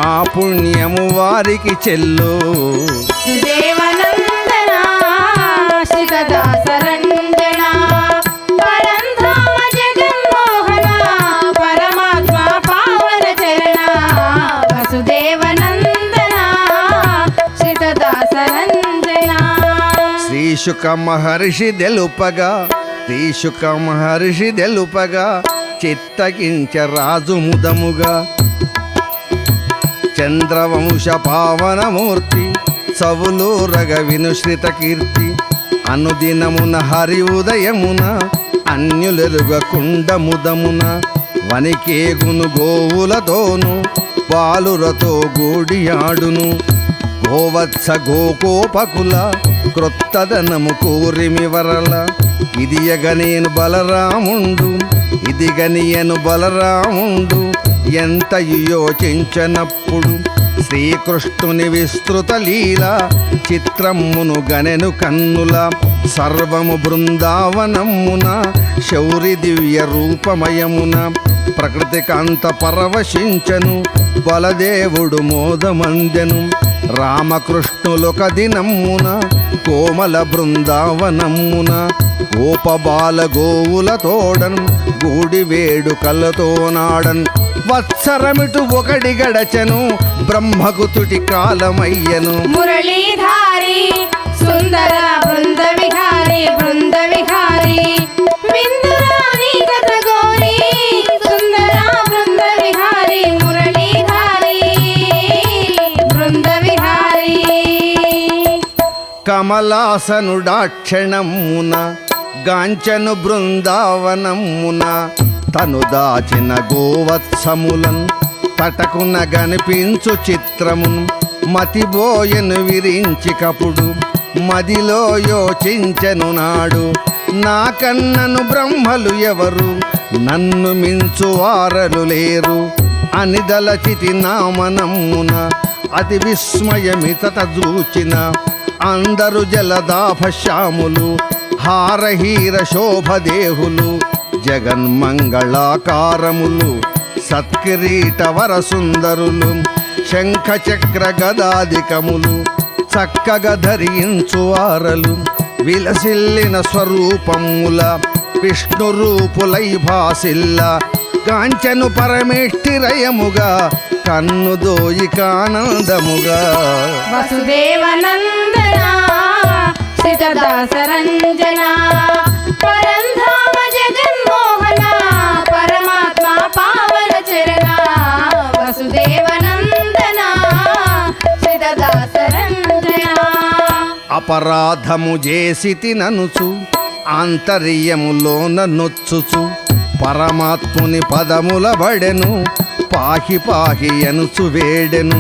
ఆ పుణ్యము వారికి చెల్లు దేవనందన శ్రీదాసరంజన పరంధామ జగన్మోహన పరమాత్మ పావన చరణ వసుదేవనందన శ్రీదాసరంజన శ్రీశుక మహర్షి తెలుపగా చిత్తగించ రాజు ముదముగా చంద్రవంశ పావనమూర్తి సవులు రగ వినుశ్రిత కీర్తి అనుదినమున హరి ఉదయమున అన్యులెరుగ కుండముదమున వనికేగును గోవులతోను పాలురతో గూడియాడును గోవత్స గోకోపకుల క్రొత్తదనము కోరిమి వరల ఇదియగనేను బలరాముండు ఇదిగనియను బలరాముండు ఎంత యోచించనప్పుడు శ్రీకృష్ణుని విస్తృత లీల చిత్రమ్మును గనెను కన్నుల సర్వము బృందావనమున శౌరి దివ్య రూపమయమున ప్రకృతి కాంత పరవశించను బలదేవుడు మోదమందెను రామకృష్ణులొక దినమ్మున కోమల బృందావనమ్మున గోపబాల గోవుల తోడన్ గూడి వేడుకలతో నాడన్ వత్సరమిటు ఒకటి గడచెను బ్రహ్మకు తుటి కాలమయ్యను మురళీధారి సుందర బృంద విహారి విందురాని కథ గోరి సుందర బృంద విహారి మురళీధారి బృంద విహారి కమలాసనుడాక్షణమున గాంచను బృందావనమున తను దాచిన గోవత్సములను తటకున గనిపించు చిత్రమును మతిబోయను విరించి కపుడు మదిలో యోచించెను నాడు నా కన్నను బ్రహ్మలు ఎవరు నన్ను మించు వారలు లేరు అని దలచితి నామనమ్మున అతి విస్మయమితట చూచిన అందరు జలదాభశ్యాములు హారహీర శోభదేహులు జగన్మంగళాకారములు సత్కిరీట వరసుందరులు శంఖ చక్ర గదాధికములు చక్కగా ధరించు వారలు విలసిల్లిన స్వరూపముల విష్ణు రూపులై భాసిల్ల కాంచను పరమేష్టిరయముగా కన్ను దోయికానందముగా వసుదేవనందన శ్రితదాసరంజన పరంధామ జగన్మోహన పరమాత్మ పావన చరణ వసుదేవనందన శ్రితదాసరంజన అపరాధము చేసితి ననుచు ఆంతర్యములోన నొచ్చుచు పరమాత్ముని పదముల బడెను పాహి పాహి అనుచు వేడెను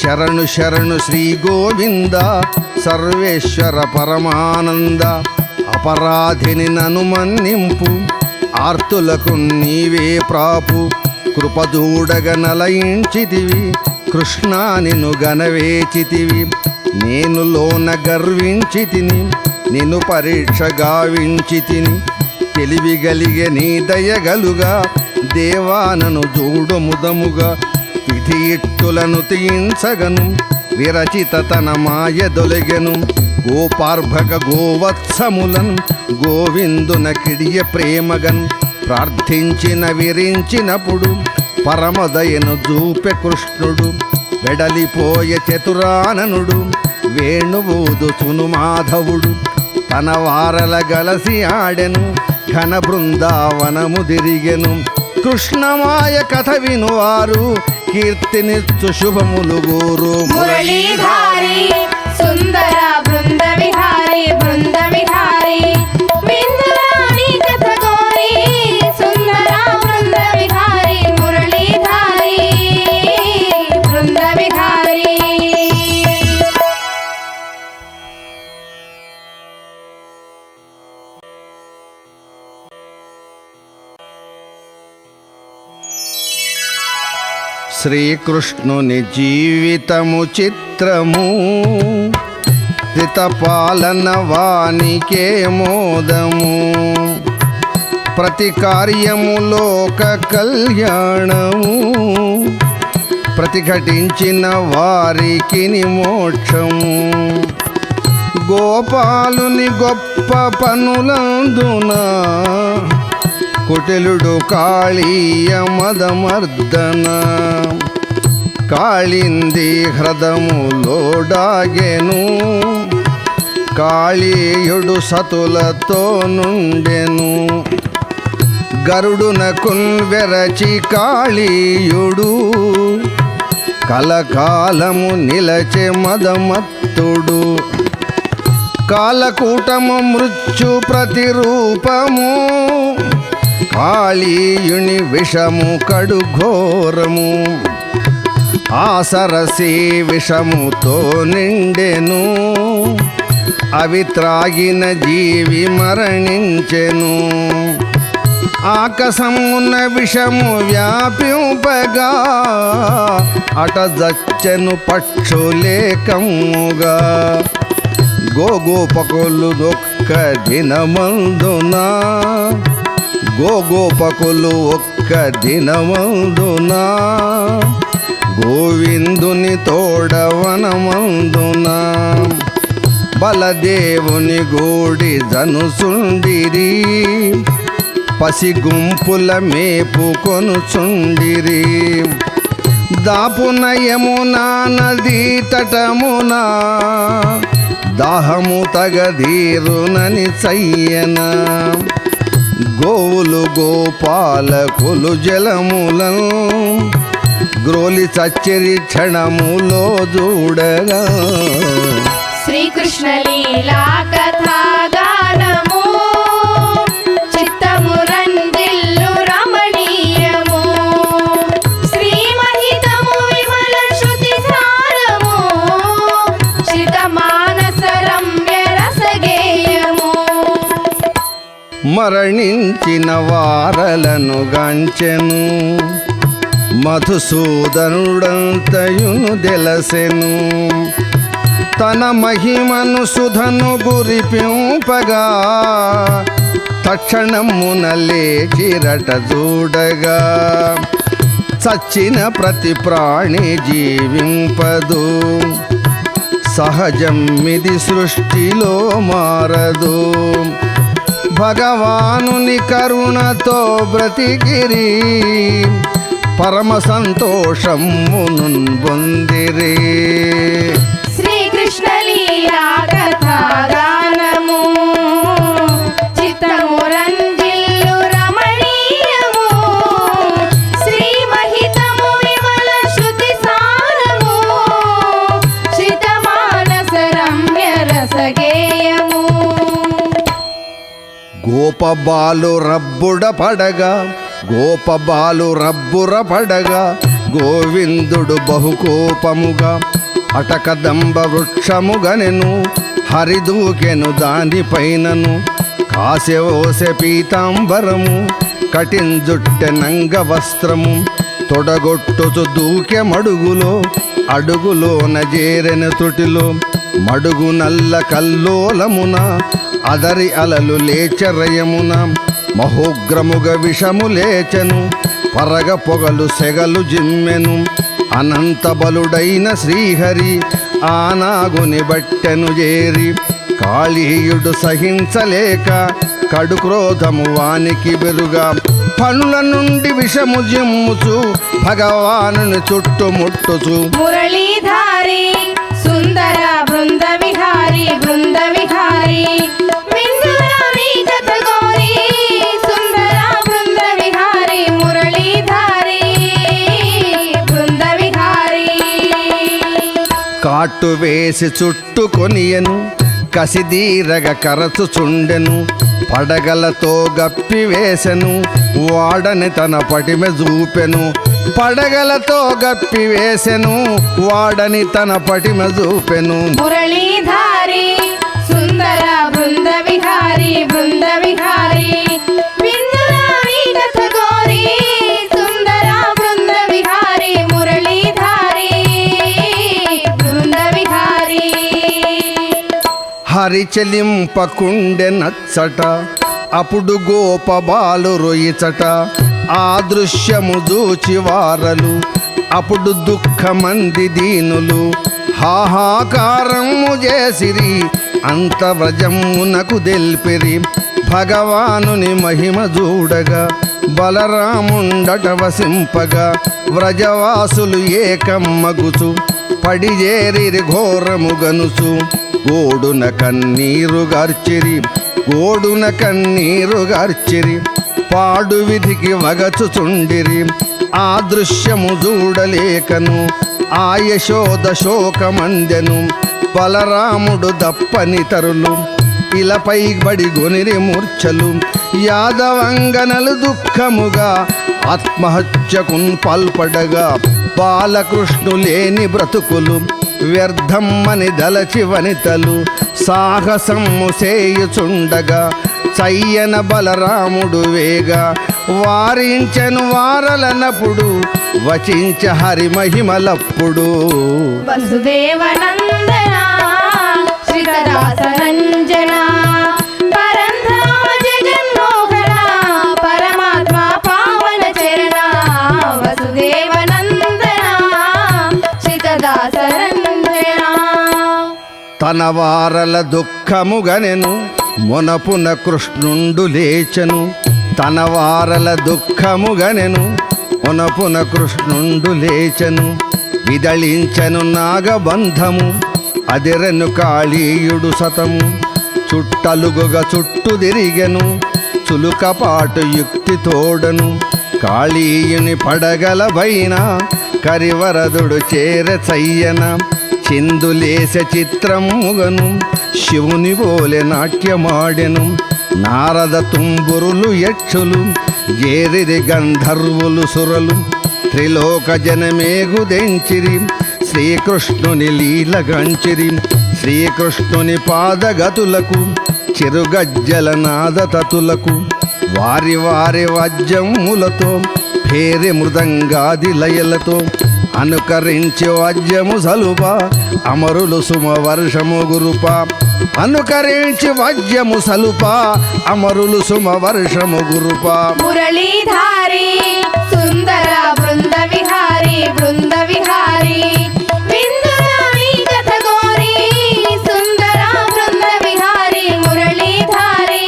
శరణు శరణు శ్రీ గోవింద సర్వేశ్వర పరమానంద అపరాధిని నను మన్నింపు ఆర్తులకు నీవే ప్రాపు కృపదూడగ నలయించితివి కృష్ణా నిన్ను గనవేచితివి నేను లోన గర్వించి తిని నిన్ను పరీక్ష గావించి తిని తెలివి గలిగే నీ దయగలుగా దేవానను చూడు ముదముగా విధి ఇట్టులను తీయించగను విరచిత తన మాయ దొలగెను గోపార్భక గోవత్సములను గోవిందున కిడియ ప్రేమగన్ ప్రార్థించిన విరించినప్పుడు పరమదయను చూపె కృష్ణుడు వెడలిపోయే చతురాననుడు వేణువూదుచును మాధవుడు తన వారల గలసి ఆడెను ఘన బృందావనము దిరిగెను కృష్ణమాయ కథ వినువారు కీర్తినిచ్చు శుభములు గోరు మురళీధారి సుందర బృంద విహారి విందురాని కథ గోరి సుందర బృంద విహారి మురళీధారి బృంద విహారి శ్రీకృష్ణుని జీవితము చిత్రము రితపాలన వానికే మోదము ప్రతి కార్యము లోక కళ్యాణము ప్రతిఘటించిన వారికి మోక్షము గోపాలుని గొప్ప పనులందున కుటిలుడు కాళీయ మదమర్దన కాళింది హ్రదములోడాగెను కాళీయుడు సతులతో నుండెను గరుడునకున్ వెరచి కాళీయుడు కలకాలము నిలచె మదమత్తుడు కాలకూటము మృత్యు ప్రతిరూపము కాళీయుని విషము కడుఘోరము ఆసరసి విషముతో నిండెను అవి త్రాగిన జీవి మరణించెను ఆకాశమున్న విషము వ్యాపింపగా అటజచ్చెను పక్షులేకముగా గోగోపకులు దొక్క దినమందున గోగోపకులు ఒక్క దినమందున గోవిందుని తోడవనమందున బలదేవుని గూడి జనుసుండిరి పసిగుంపుల మేపుకొనుచుండిరి దాపున యమునా నదీ తటమున దాహము తగదీరునని చయ్యన గోవులు గోపాలకులు జలములను గ్రోలి చచ్చరి క్షణములో చూడగా శ్రీకృష్ణ లీలా కథాగానము చిత్తము రంజిల్లు రమణీయము శ్రీమహితము విమల శృతి సారము శితమానస రమ్య రసగేయము మరణించిన వారలను గాంచెను మధుసూదనుడంతయును దెలసెను తన మహిమను సుధను గురిపింపగా తక్షణమున లేచిరట చూడగా చచ్చిన ప్రతి ప్రాణి జీవింపదు సహజమిది సృష్టిలో మారదు భగవానుని కరుణతో బ్రతికిరి పరమ సంతోషమును పొందిరి శ్రీకృష్ణ లీలా కథాగానము చిత్తము రంజిల్లు రమణీయము శ్రీమహితము విమల శృతి సారము శితమానస రమ్య రసగేయము గోపబాలు రబ్బుడ పడగా గోపబాలు రబ్బుర పడగా గోవిందుడు బహుకోపముగా అటకదంబ వృక్షముగనెను హరిదూకెను దానిపైనను కాశవోసె పీతాంబరము కటింజుట్టె నంగ వస్త్రము తొడగొట్టుచు దూకె మడుగులో అడుగులోన జేరెన తొటిలో మడుగు నల్ల కల్లోలమున అదరి అలలు లేచరయమున మహోగ్రముగ విషము లేచెను పరగ పొగలు సెగలు జిమ్మెను అనంత బలుడైన శ్రీహరి ఆనాగుని బట్టెను చేరి కాళీయుడు సహించలేక కడు క్రోధము వానికి బెరుగా పనుల నుండి విషము జిమ్ముచు భగవానుని చుట్టుముట్టుచు మురళీధారి సుందర బృంద విహారి విందురావి కథ గోరి సుందర బృంద విహారి మురళీధారి బృంద విహారి కాటు వేసి చుట్టుకొనియను కసిదీరగ కరచుచుండెను పడగలతో గప్పివేసెను వాడని తన పటిమ చూపెను పడగలతో గప్పివేసెను వాడని తన పటిమ చూపెను మురళీధారి సుందర బృంద విహారి విందురావి కథ గోరి సుందర బృంద విహారి మురళీధారి బృంద విహారి హరిచలింపకుండె నచ్చట అప్పుడు గోపబాలు రొయ్యిచట ఆ దృశ్యము దూచి వారలు అప్పుడు దుఃఖమంది దీనులు హాహాకారము చేసిరి అంత వ్రజమునకు దెల్పిరి భగవానుని మహిమ చూడగా బలరాముండట వసింపగా వ్రజవాసులు ఏకమ్మగుచు పడిజేరిరి ఘోరముగనుచు గోడున కన్నీరు గార్చిరి పాడు విధికి వగచుచుండిరి ఆ దృశ్యము చూడలేకను ఆ యశోద శోకమందెను బలరాముడు దప్పని తరులు ఇలపై బడి గొనిరి మూర్ఛలు యాదవంగనలు దుఃఖముగా ఆత్మహత్యకున్ పాల్పడగా బాలకృష్ణులేని బ్రతుకులు వ్యర్థమ్మని దలచి వనితలు సాహసము సేయుచుండగా చయ్యన బలరాముడు వేగా వారించెను వారలనప్పుడు వచించ హరి మహిమలప్పుడు వసుదేవనందన శ్రీకరాసరంజన పరంధామ జగన్మోహన తన వారల దుఃఖముగనెను మొనపున కృష్ణుండు లేచెను. తన వారల దుఃఖముగనెను మొనపున కృష్ణుండు లేచెను. విదళించెను నాగబంధము అదిరెను కాళీయుడు సతము. చుట్టలుగుగా చుట్టు తిరిగెను చులుకపాటు యుక్తి తోడను. కాళీయుని పడగల పైన కరివరదుడు చేర చయ్యన. చిందులేస చిత్రముగను శివుని పోలె నాట్యమాడెను. నారద తుంబురులు యక్షులు జేరిది గంధర్వులు సురలు. త్రిలోక జనమేగుదెంచిరి శ్రీకృష్ణుని లీలగంచిరి. శ్రీకృష్ణుని పాదగతులకు చిరుగజ్జల నాదతతులకు వారి వారి వాద్యములతో పేరి మృదంగాది లయలతో అనుకరించి వాద్యము సలుప అమరులు సుమ వర్షము గురుప. అనుకరించి వాద్యము సలుప అమరులు సుమ వర్షము గురుప. మురళీధారి సుందర బృంద విహారి బృంద విహారి విందురాని కథ గోరి సుందర బృంద విహారి మురళీధారి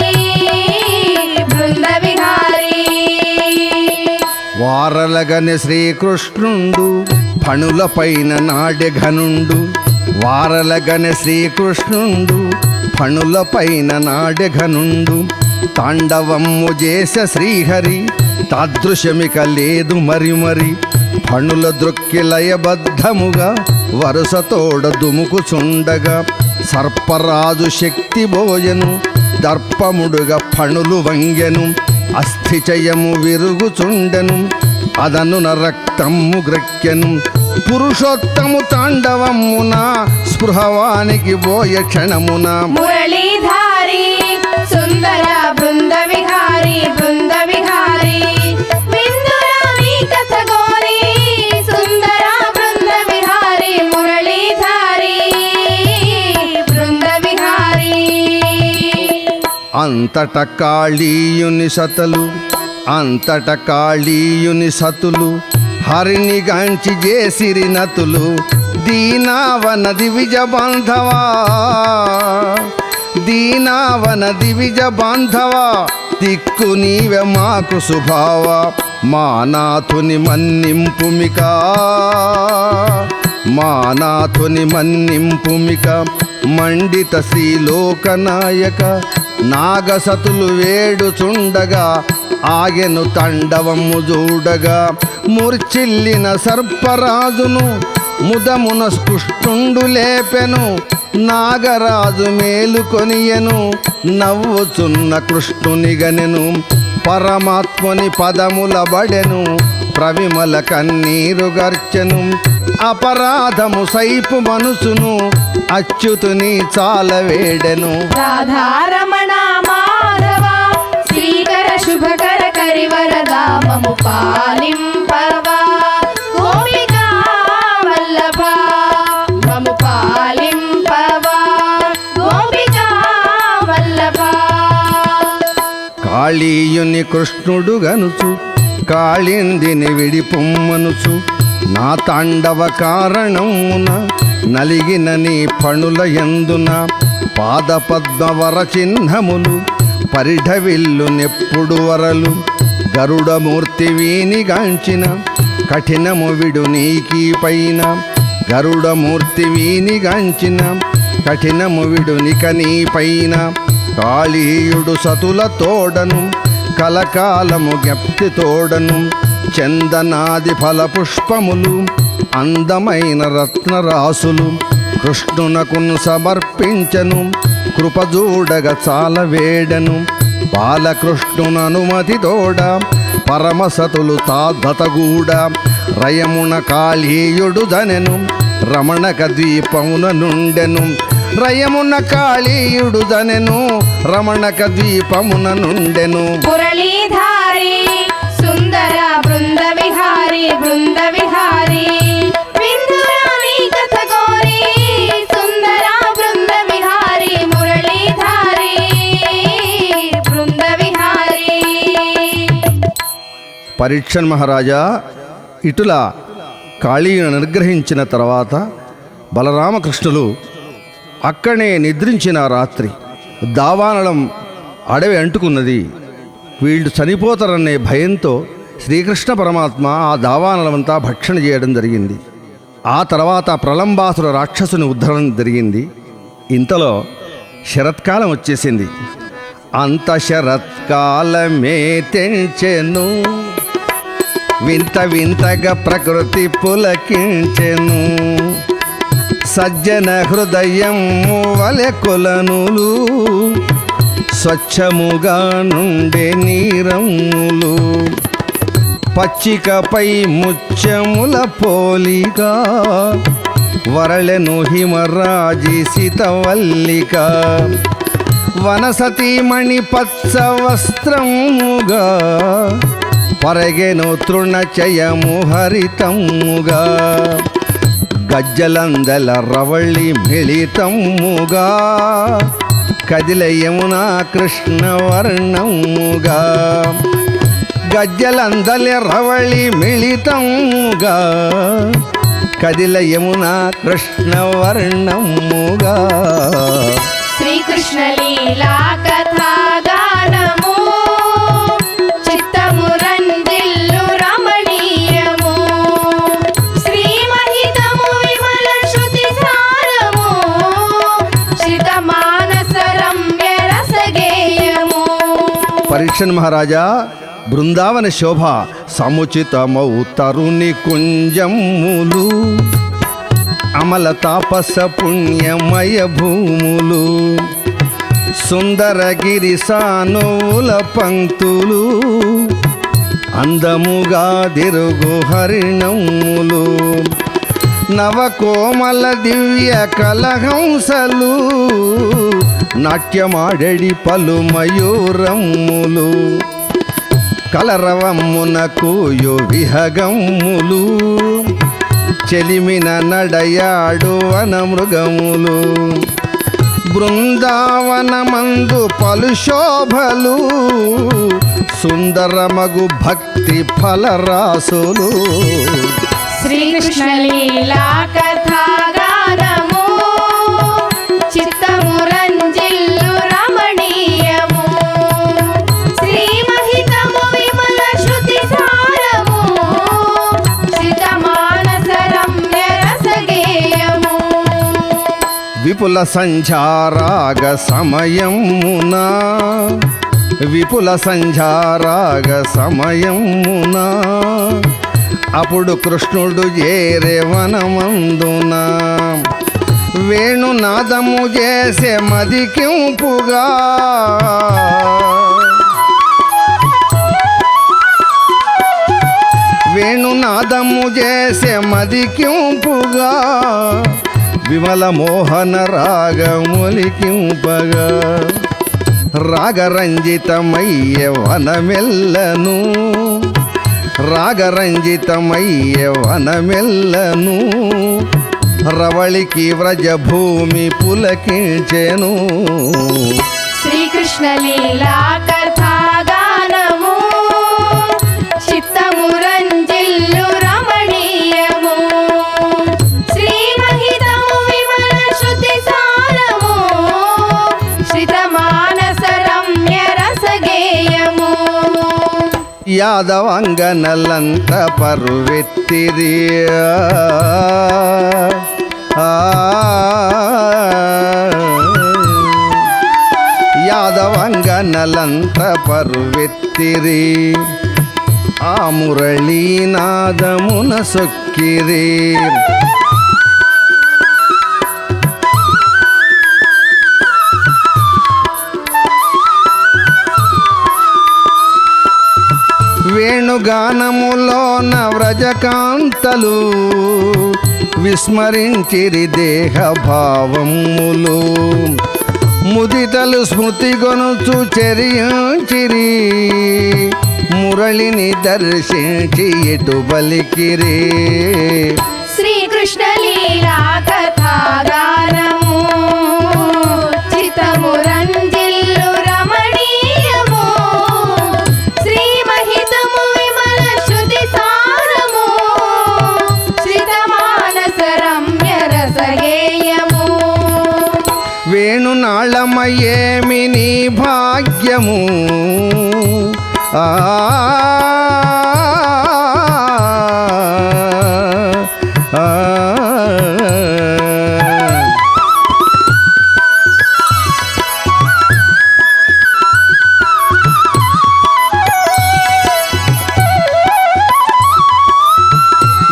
బృంద విహారి. వారలగని శ్రీకృష్ణుండు ఫణుల పైన నాడె ఘనుండు. వారలగని శ్రీకృష్ణుండు ఫణుల పైన నాడె ఘనుండు. తాండవమ్ము చేస శ్రీహరి తాదృశమిక లేదు మరి మరి. ఫణుల దృక్కి లయబద్ధముగా వరుసతోడ దుముకుచుండగా సర్పరాజు శక్తి బోయను దర్పముడుగా ఫణులు వంగెను. అస్థిచయము విరుగుచుండెను అదనున రక్తము గ్రక్కెను. పురుషోత్తము తాండవమున స్పృహవానికి బోయ క్షణమున. మురళీధారి సుందర బృంద విహారి బృంద విహారి విందురాని కథ గోరి సుందర బృంద విహారి మురళీధారి బృంద విహారి. అంతట కాళీయుని సతలు అంతట కాళీయుని సతులు హరిని గాంచి చేసిరి నతులు. దీనావన దివిజ బాంధవా దీనావన దివిజ బాంధవా దిక్కు నీవె మాకు సుభావ. మానాథుని మన్నింపుమిక మానాథుని మన్నింపుమిక. మండిత శ్రీలోకనాయక నాగసతులు వేడుచుండగా ఆగెను తండవము చూడగా. మూర్చిల్లిన సర్పరాజును ముదమున కృష్ణుండు లేపెను. నాగరాజు మేలుకొనియను నవ్వుచున్న కృష్ణుని గనెను. పరమాత్ముని పదముల బడెను ప్రవిమల కన్నీరు గర్చెను. అపరాధము సైపు మనసును అచ్యుతుని చాల వేడెను. రాధారమణ మాధవ శ్రీకర శుభకర కరివరదామము పాలింపవా గోపికా వల్లభ మము పాలింపవా గోపికా వల్లభ. కాళీయుని కృష్ణుడు గనుచు కాళిందిని విడిపొమ్మనుచు. నా తాండవ కారణమున నలిగిన నీ పణుల యందున పాదపద్మవర చిహ్నములు పరిఢవిల్లు నెప్పుడు వరలు. గరుడమూర్తి వీనిగాంచిన కఠినము విడు నీకీ పైన. గరుడమూర్తి వీనిగాంచిన కఠినము విడు నిక నీ పైన. కాళీయుడు సతుల తోడను కలకాలము జ్ఞప్తి తోడను. చందనాది ఫల పుష్పములు అందమైన రత్నరాసులు కృష్ణునకును సమర్పించను. కృపజూడగ చాల వేడను. బాలకృష్ణుననుమతి తోడ పరమసతులు తాదతగూడ. రయమున కాళీయుడు దనెను రమణక ద్వీపమున నుండెను. రయమున కాళీయుడు దనెను రమణక ద్వీపమున నుండెను. మురళీధారి సుందర బృంద విహారి బృంద విహారి విందురాని కథ గోరి సుందర బృంద విహారి మురళీధారి బృంద విహారి. పరీక్షన్ మహారాజా ఇటులా కాళీయుని అనుగ్రహించిన తర్వాత బలరామకృష్ణులు అక్కడే నిద్రించిన రాత్రి దావానలం అడవి అంటుకున్నది. వీళ్ళు చనిపోతారనే భయంతో శ్రీకృష్ణ పరమాత్మ ఆ దావానలమంతా భక్షణ చేయడం జరిగింది. ఆ తర్వాత ప్రలంబాసుర రాక్షసుని ఉద్ధరణ జరిగింది. ఇంతలో శరత్కాలం వచ్చేసింది. అంత శరత్కాలమే తెంచెను, వింత వింతగా ప్రకృతి పులకించెను. సజ్జన హృదయము వలె కొలనులు, స్వచ్ఛముగా నుండే నీరములు. పచ్చికపై ముత్యముల పోలిక, వరళెను హిమరాజి సితవల్లిక. వనసతీమణి పచ్చ వస్త్రముగా, పరగెను తృణచయము హరితముగా. గజ్జలందల రవళి మిళితముగా, కదిల యమునా కృష్ణ వర్ణముగా. గజ్జలందల రవళి మిళితముగా, కదిల యమునా కృష్ణ వర్ణముగా. శ్రీకృష్ణ లీలా కథాగానము, చిత్తము రంజిల్లు రమణీయము. శ్రీమహితము విమల శృతి సారము, శ్రిత మానస రమ్య రసగేయము. పరీక్షన్ మహారాజా, బృందావన శోభ సముచితమౌ తరుణి కుంజములు, అమల తాపస పుణ్యమయ భూములు. సుందరగిరి సానువుల పంక్తులు, అందముగా దిరుగు హరిణములు. నవకోమల దివ్య కలహంసలు, నాట్యమాడడి పలు మయూరములు. కలరవమ్మునకు యు విహగములు, చెలిమిన నడయాడు వనమృగములు. బృందావనమందు పలు శోభలు, సుందరమగు భక్తి ఫలరాసులు. శ్రీకృష్ణ లీలా కథాగానము, చిత్తము రంజిల్లు రమణీయము. శ్రీమహితము విమల శృతి సారము, శ్రిత మానస రమ్య రసగేయము. విపుల సంధ్యారాగ సమయమున, విపుల సంధ్యారాగ సమయమున. అప్పుడు కృష్ణుడు చేరే వనమందున, వేణునాదము చేసే మదికింపుగా. వేణునాదము చేసే మదికింపుగా, విమల మోహన రాగములికింపగా. రాగరంజితమయ్య వనమెల్లను, రాగరంజితమయ్య వనమెల్లను. రవళికి వ్రజభూమి పులకించెను. శ్రీకృష్ణ లీలా కథాగానము, చిత్తము రంజిల్లు రమణీయము. శ్రీమహితము విమల శృతి సారము, శ్రిత మానస రమ్య రసగేయము. యాదవంగనలంత పరువెత్తిరి, యాదవంగనలంత పరువెత్తిరి. ఆ మురళీనాదమున సొక్కిరి. వేణుగానములోన వ్రజకాంతలు, విస్మరించిరి దేహ భావములు. ముదితలు స్మృతి గొనుచు చెరియించిరి, మురళిని దర్శించి ఎటు బలికిరి. శ్రీకృష్ణ లీలా కథాగానము, చిత్తము రంజిల్లు రమణీయము. శ్రీమహితము విమల శృతి సారము, శ్రిత మానస రమ్య రసగేయము. ఏమి నీ భాగ్యము ఆ ఆ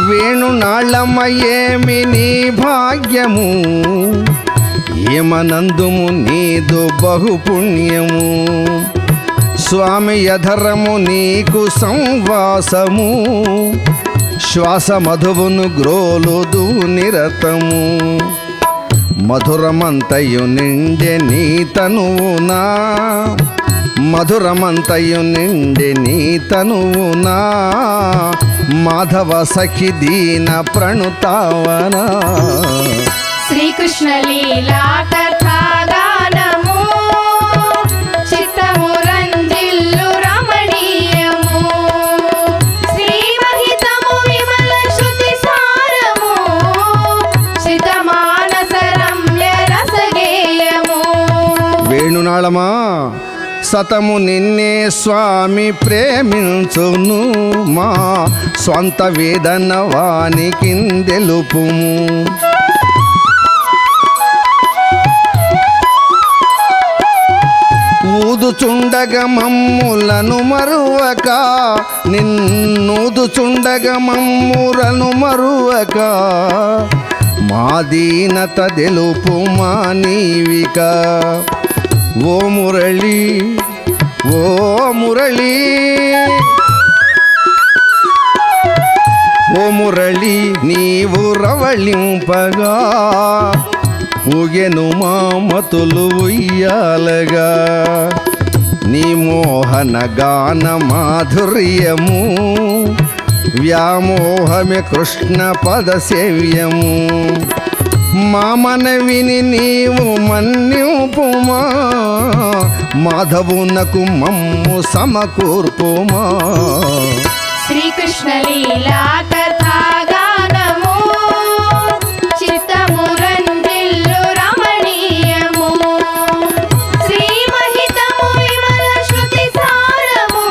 వేణునాళమ్మ ఏమి నీ భాగ్యము ఏమనందుము నీదు బహుపుణ్యము స్వామి యధరము నీకు సంవాసము శ్వాస మధువును గ్రోలుదు నిరతము మధురమంతయు నిండె నీ తనువునా మధురమంతయు నిండె నీ తనువునా మాధవ సఖి దీన ప్రణుతావనా శ్రీకృష్ణ లీలా కథాగానము చిత్తము రంజిల్లు రమణీయము శ్రీమహితము విమల శృతి సారము శితమానస రమ్య రసగేయము. వేణునాళమా సతము నిన్నే స్వామి ప్రేమించును మా స్వంత వేదన వానికిందెలుపుము ఊదుచుండగ మమ్ములను మరువక నిన్నూదుచుండగ మమ్ములను మరువక మా దీనత తెలుపు మా నీవిక ఓ మురళి ఓ మురళి ఓ మురళి నీవు రవళింపగా ఊగెను మా మతులు ఉయ్యాలగా నీ మోహన గాన మాధుర్యము వ్యామోహమే కృష్ణ పద సేవ్యము మా మనవిని నీవు మన్యుపుమా మాధవునకు మమ్ము సమకూర్పుమా శ్రీకృష్ణ లీలా కథాగానము చిత్తము రంజిల్లు రమణీయము శ్రీమహితము విమల శృతి సారము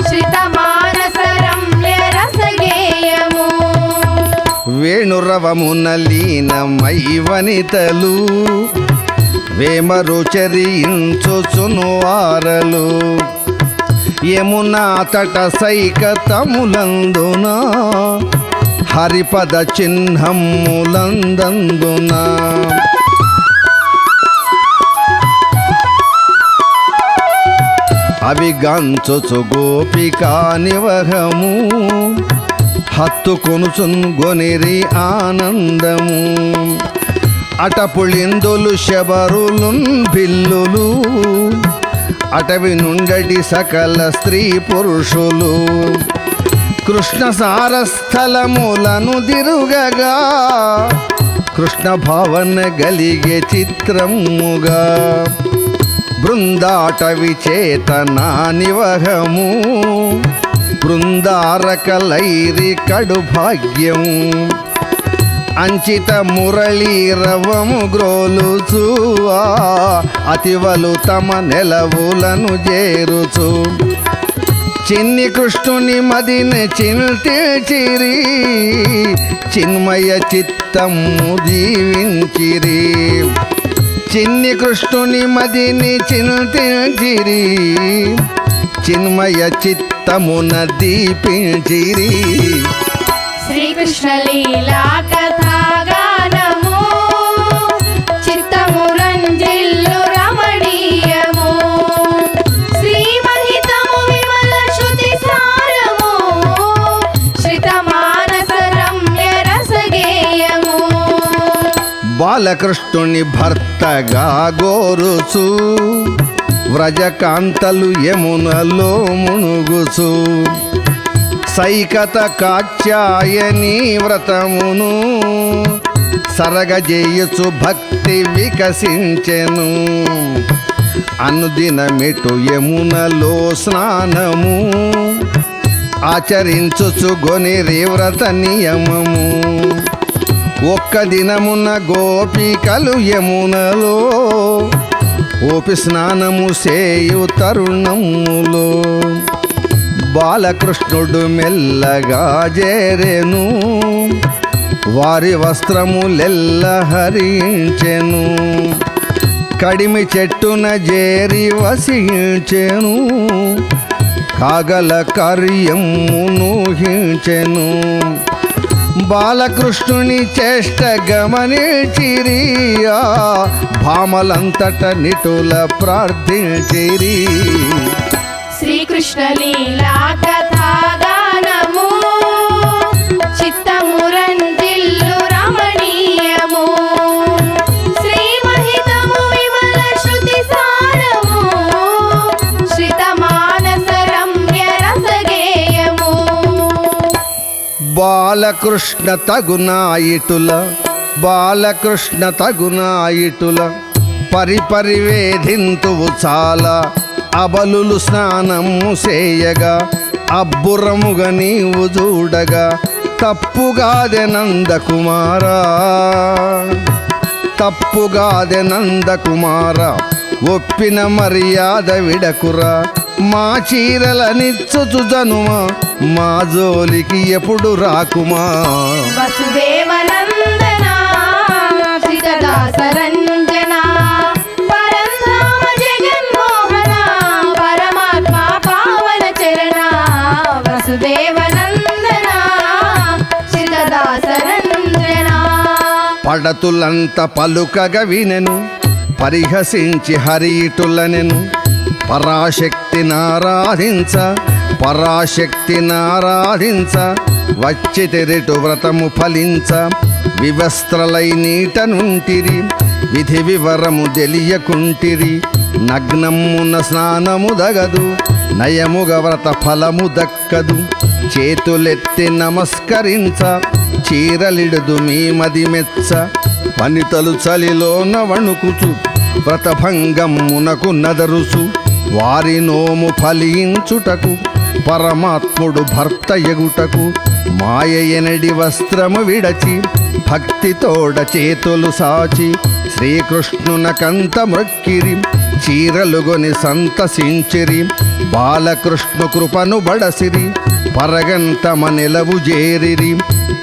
శ్రితమానస రమ్య రసగేయము. వేణురవమున లీనమై వనితలు వేమరుచరించుచును వారలు యమునా తట సైకతములందున హరిపద చిహ్నములందందున అవిగంచుచు గోపికా నివహము హత్తుకొనుచున్ గొనిరి ఆనందము అటపుళిందులు శబరులున్ బిల్లులు అటవి నుండటి సకల స్త్రీ పురుషులు కృష్ణ సారస్థలములను దిరుగగా కృష్ణ భావన గలిగే చిత్రముగా బృందాటవి చేతనా నివహము బృందారకలైరి కడు భాగ్యం అంచిత మురళీరవము గ్రోలుచు అతివలు తమ నెలవులను చేరుచు చిన్ని కృష్ణుని మదిని చింతిచిరి చిన్మయ చిత్తము దీవించిరి చిన్ని కృష్ణుని మదిని చింతిచిరి చిన్మయ చిత్తమున దీపించిరి. శ్రీకృష్ణ లీలా కథాగానము చిత్తము రంజిల్లు రమణీయము శ్రీమహితము విమల శృతి సారము శ్రితమానస రమ్య రసగేయము. బాలకృష్ణుని భర్తగా గోరుచు వ్రజకాంతలు యమునలో మునుగుచు సైకత కాత్యాయని వ్రతమును సరగజేయుచు భక్తి వికసించెను అనుదినమిటు యమునలో స్నానము ఆచరించుచు గొనిరి వ్రత నియమము ఒక్క దినమున గోపికలు యమునలో ఓపి స్నానము సేయు తరుణములో బాలకృష్ణుడు మెల్లగా చేరెను, వారి వస్త్రములెల్ల హరించెను. కడిమి చెట్టున చేరి వసించెను, కాగల కార్యమును హించెను. బాలకృష్ణుని చేష్ట గమనించిరియా, భామలంతట నిటుల ప్రార్థించిరి. శ్రీకృష్ణ లీలా కథాగానము చిత్తమురంజిల్లు రమణీయము. శ్రీ మహితము విమల శృతి సారము శ్రిత మానస రమ్య రసగేయము. బాలకృష్ణ తగునాయిటుల బాలకృష్ణ తగునాయిటుల పరిపరివేధింతువు చాలా. అబలులు స్నానము చేయగా అబ్బురముగా నీవు చూడగా తప్పుగాదె నందకుమారా, తప్పుగాదె నందకుమారా. ఒప్పిన మర్యాద విడకురా, మా చీరల నిచ్చుచు జనుమా, మా జోలికి ఎప్పుడు రాకుమా. వసుదేవనందన శ్రీదాస రంజన పరంధామ జగన్మోహన పరమాత్మ పావన చరణ. వసుదేవనందన శ్రీదాస రంజన. పడతులంత పలుకగా వినెను, పరిహసించి హరిటులనెను. పరాశక్తి నారాధించ పరాశక్తి నారాధించ వచ్చితిరిటు వ్రతము ఫలించ. వివస్త్రలై నీట నుంటిరి, విధి వివరము తెలియకుంటిరి. నగ్నమున స్నానము దగదు, నయముగ వ్రత ఫలము దక్కదు. చేతులెత్తి నమస్కరించ, చీరలిడుదు మీ మది మెచ్చ. వనితలు చలిలోన వణుకుచు, వ్రతభంగమునకు నదరుసు. వారి నోము ఫలించుటకు, పరమాత్ముడు భర్త ఎగుటకు. మాయ ఎనడి వస్త్రము విడచి, భక్తితోడ చేతులు సాచి. శ్రీకృష్ణునకంత మృక్కిరి, చీరలుగొని సంతసించిరి. బాలకృష్ణ కృపను బడసిరి, పరగంతమ నిలవు చేరిరి.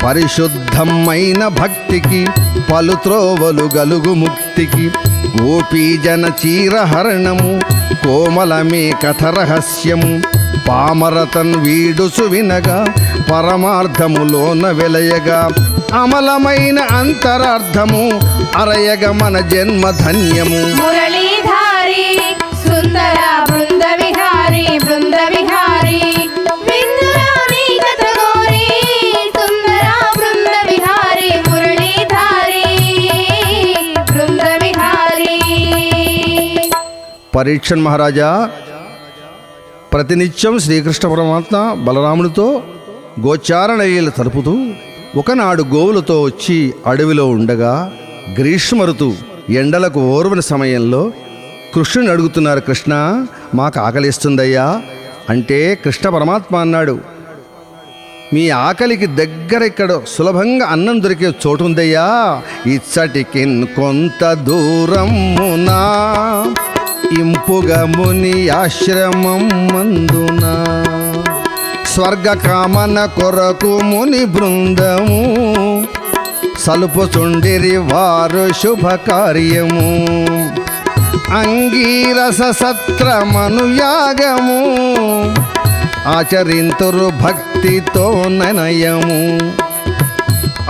పరిశుద్ధమైన భక్తికి, పలుత్రోవలు గలుగు ముక్తికి. గోపీజన చీరహరణము, కోమలమే కథ రహస్యము. పామరతన్ వీడుసు వినగా, పరమార్థములోన వెలయగా. అమలమైన అంతరార్థము, అరయగ మన జన్మ ధన్యము. మురళీధారి సుందర బృంద విహారి బృంద విహారి. విందురాని కథ గోరి సుందర బృంద విహారి. మురళీధారి బృంద విహారి. పరీక్షణ్ మహారాజా, ప్రతినిత్యం శ్రీకృష్ణ పరమాత్మ బలరామునితో గోచారణ లీల తలుపుతూ ఒకనాడు గోవులతో వచ్చి అడవిలో ఉండగా, గ్రీష్మ ఋతువు ఎండలకు ఓర్వని సమయంలో కృష్ణుని అడుగుతున్నారు, కృష్ణ మాకు ఆకలిస్తుందయ్యా అంటే కృష్ణ పరమాత్మ అన్నాడు, మీ ఆకలికి దగ్గర ఇక్కడ సులభంగా అన్నం దొరికే చోటు ఉందయ్యా. ఇచ్చటికిన్ కొంత దూరమునా ఇంపుగా ముని ఆశ్రమం మందునా. స్వర్గ కామన కొరకు ముని బృందము, సలుపుచుండిరి వారు శుభకార్యము. అంగీరస సత్రమనుయాగము, ఆచరింతురు భక్తితో ననయము.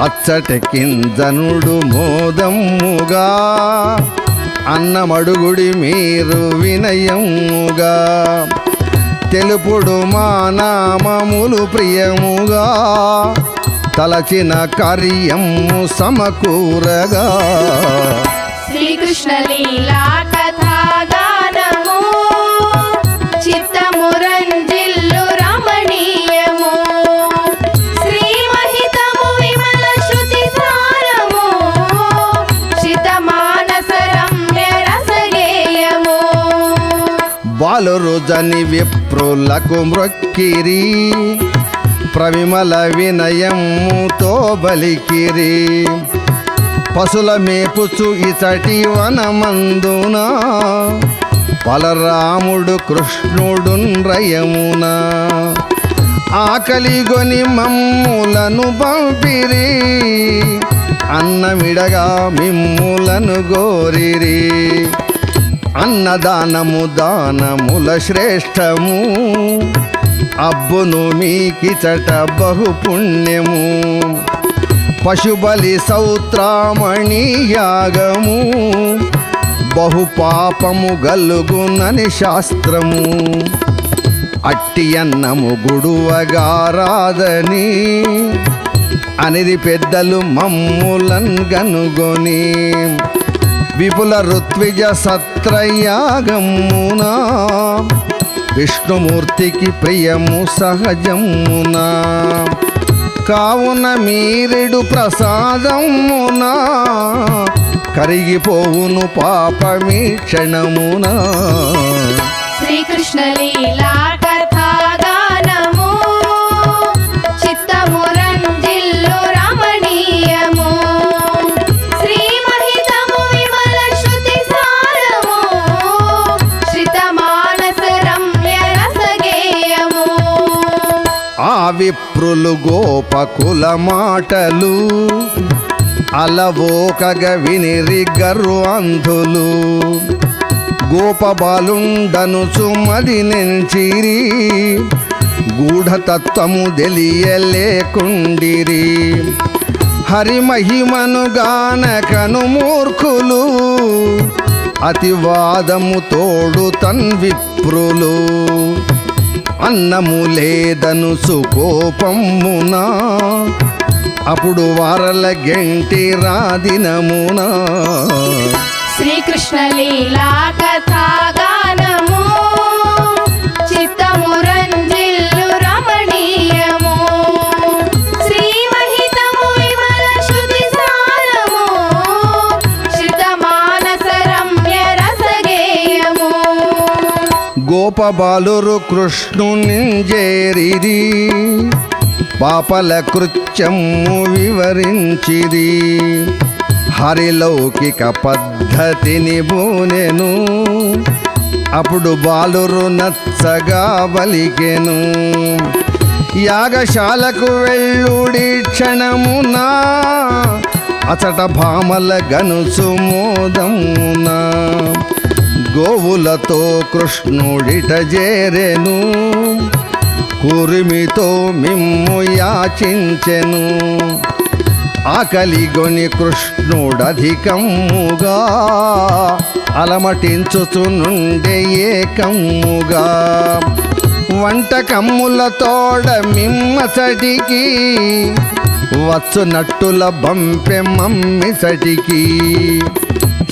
అచ్చటి కింజనుడు మోదముగా, అన్నమడుగుడి మీరు వినయముగా. తెలుపుడు మా నామములు ప్రియముగా, తలచిన కార్యము సమకూరగా. శ్రీకృష్ణ లీలా కథాగానము చిత్తమురంజిల్లు రమణీయము. శ్రీ మహితము విమల శృతి సారము శ్రిత మానస రమ్య రసగేయము. బాలురు జని విప్రులకు మ్రొక్కిరి, ప్రవిమల వినయముతో బలికిరి. పశుల మేపుచు ఇతటి వనమందున బలరాముడు కృష్ణుడున్రయమున ఆకలిగొని మమ్ములను పంపిరి అన్నమిడగా మిమ్ములను గోరిరి అన్నదానము దానముల శ్రేష్టము అబ్బును మీకిచట బహుపుణ్యము పశుబలి సౌత్రామణి యాగము బహుపాపము గల్లుగునని శాస్త్రము అట్టి అన్నము గుడువగారాదని అనిది పెద్దలు మమ్ములన్ గనుగొని విపుల ఋత్విజ సత్రయాగమునా విష్ణుమూర్తికి ప్రియము సహజమునా కావున మీరెడు ప్రసాదమునా కరిగిపోవును పాపమీ క్షణమునా శ్రీకృష్ణ లీలా కథాగానము చిత్తము రంజిల్లు రమణీయము శ్రీ మహితము విమల శృతి సారము శ్రిత మానస రమ్య రసగేయము ఆ విప్రులు గోపకుల మాటలు అలవోకగ వినిరి గర్వాంధులు గోపబాలుండను సుమది నెంచిరి గూఢతత్వము తెలియలేకుండిరి హరిమహిమను గానకను మూర్ఖులు అతివాదము తోడు తన్విప్రులు అన్నము లేదను సుకోపమునా అప్పుడు వారల గెంటి రాదినమునా శ్రీకృష్ణ లీలా కథాగానము చిత్తము రంజిల్లు రమణీయము శ్రీ మహితము విమల శృతి సారము శ్రిత మానస రమ్య రసగేయము గోపబాలురు కృష్ణునింజేరిరి పాపల కృత్యము వివరించిరి హరిలౌకిక పద్ధతిని బూనెను అప్పుడు బాలురు నచ్చగా బలికెను యాగశాలకు వెళ్ళుడి క్షణమునా అచట భామల గనుసు మోదమునా గోవులతో కృష్ణుడిట చేరెను కురిమితో మిమ్ము యాచించెను ఆకలిగొని కృష్ణుడధికముగా అలమటించుచునుండే ఏకముగా వంటకమ్ములతోడ మిమ్మసటికి వచ్చునట్టుల బంపెమమ్మిసటికి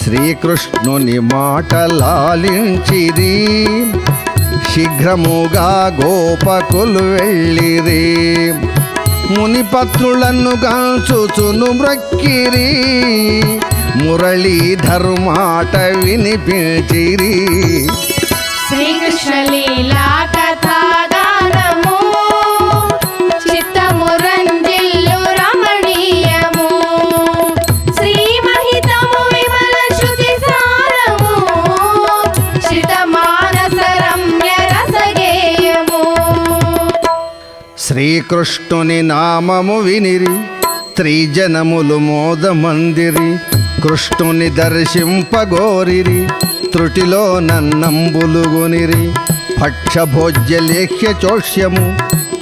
శ్రీకృష్ణుని మాటలాలించిరి శీఘ్రముగా గోపకులు వెళ్ళిరి మునిపత్రులను గాంచుచును మ్రక్కిరి మురళీధర్ మాట వినిపించిరి శ్రీకృష్ణ లీలా కథాగానము చిత్తము రంజిల్లు రమణీయము శ్రీ మహితము విమల శృతి సారము శ్రిత మానస రమ్య రసగేయము శ్రీకృష్ణుని నామము వినిరి త్రిజనములు మోదమందిరి కృష్ణుని దర్శింపగోరిరి త్రుటిలో నన్నంబులుగునిరి భక్షభోజ్యలేఖ్య చోష్యము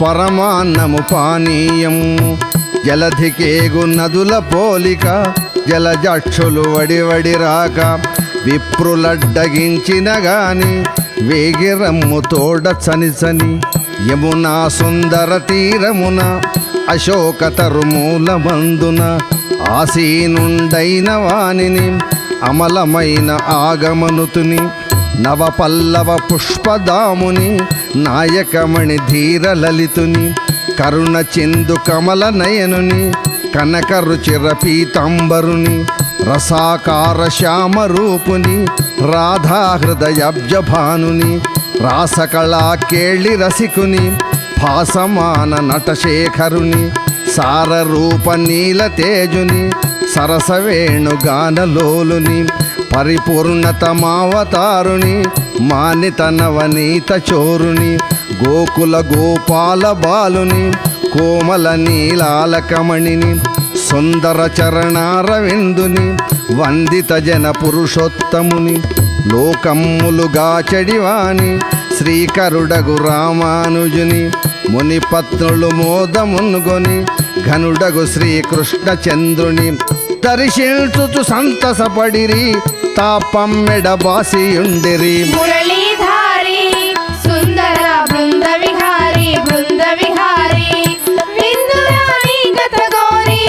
పరమాన్నము పానీయము జలధికేగు నదుల పోలిక జలజాక్షులు వడివడి రాక విప్రులడ్డగించిన గాని వేగిరమ్ము తోడ చనిచని యమునా సుందర తీరమున అశోక తరుమూలమందున ఆసీనుండైన వానిని అమలమైన ఆగమనుతుని నవపల్లవ పుష్పదాముని నాయకమణి ధీర లలితుని కరుణ చిందు కమల నయనుని కనక రుచిర పీతాంబరుని రసాకార శ్యామరూపుని రాధా హృదయాబ్జభానుని రాసకళా కేళి రసికుని భాసమాన నటశేఖరుని సారరూప నీల తేజుని సరసవేణుగానలోలుని పరిపూర్ణతమావతారుని మానిత నవనీత చోరుని గోకుల గోపాల బాలుని కోమల నీలాలకమణిని సుందర చరణారవిందుని వందిత జన పురుషోత్తముని లోకమ్ములుగా చెడివాని శ్రీకరుడగు రామానుజుని మునిపత్నులు మోదమునుగొని ఘనుడగు శ్రీకృష్ణ చంద్రుని దర్శించుచు సంతసపడిరి తాపమ్మెడ బాసియుండిరి. మురళీధారి సుందర బృంద విహారి బృంద విహారి విందురాణి గత గౌరీ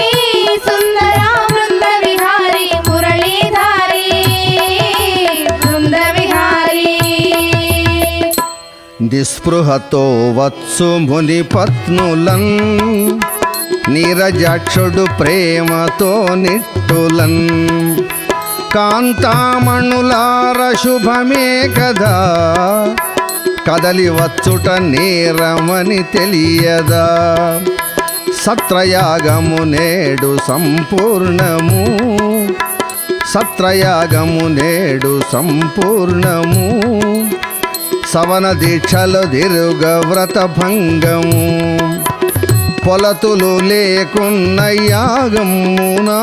సుందర బృంద విహారి మురళీధారి బృంద విహారి. నిస్పృహతో వత్సు ముని పత్నులన్ నీరజాక్షుడు ప్రేమతో నిట్టులన్ కాంతామణులార శుభమే కదా కదలి వచ్చుట నేరమని తెలియదా. సత్రయాగము నేడు సంపూర్ణము సత్రయాగము నేడు సంపూర్ణము సవన దీక్షలు దిరుగ వ్రత భంగము పొలతులు లేకున్న యాగమునా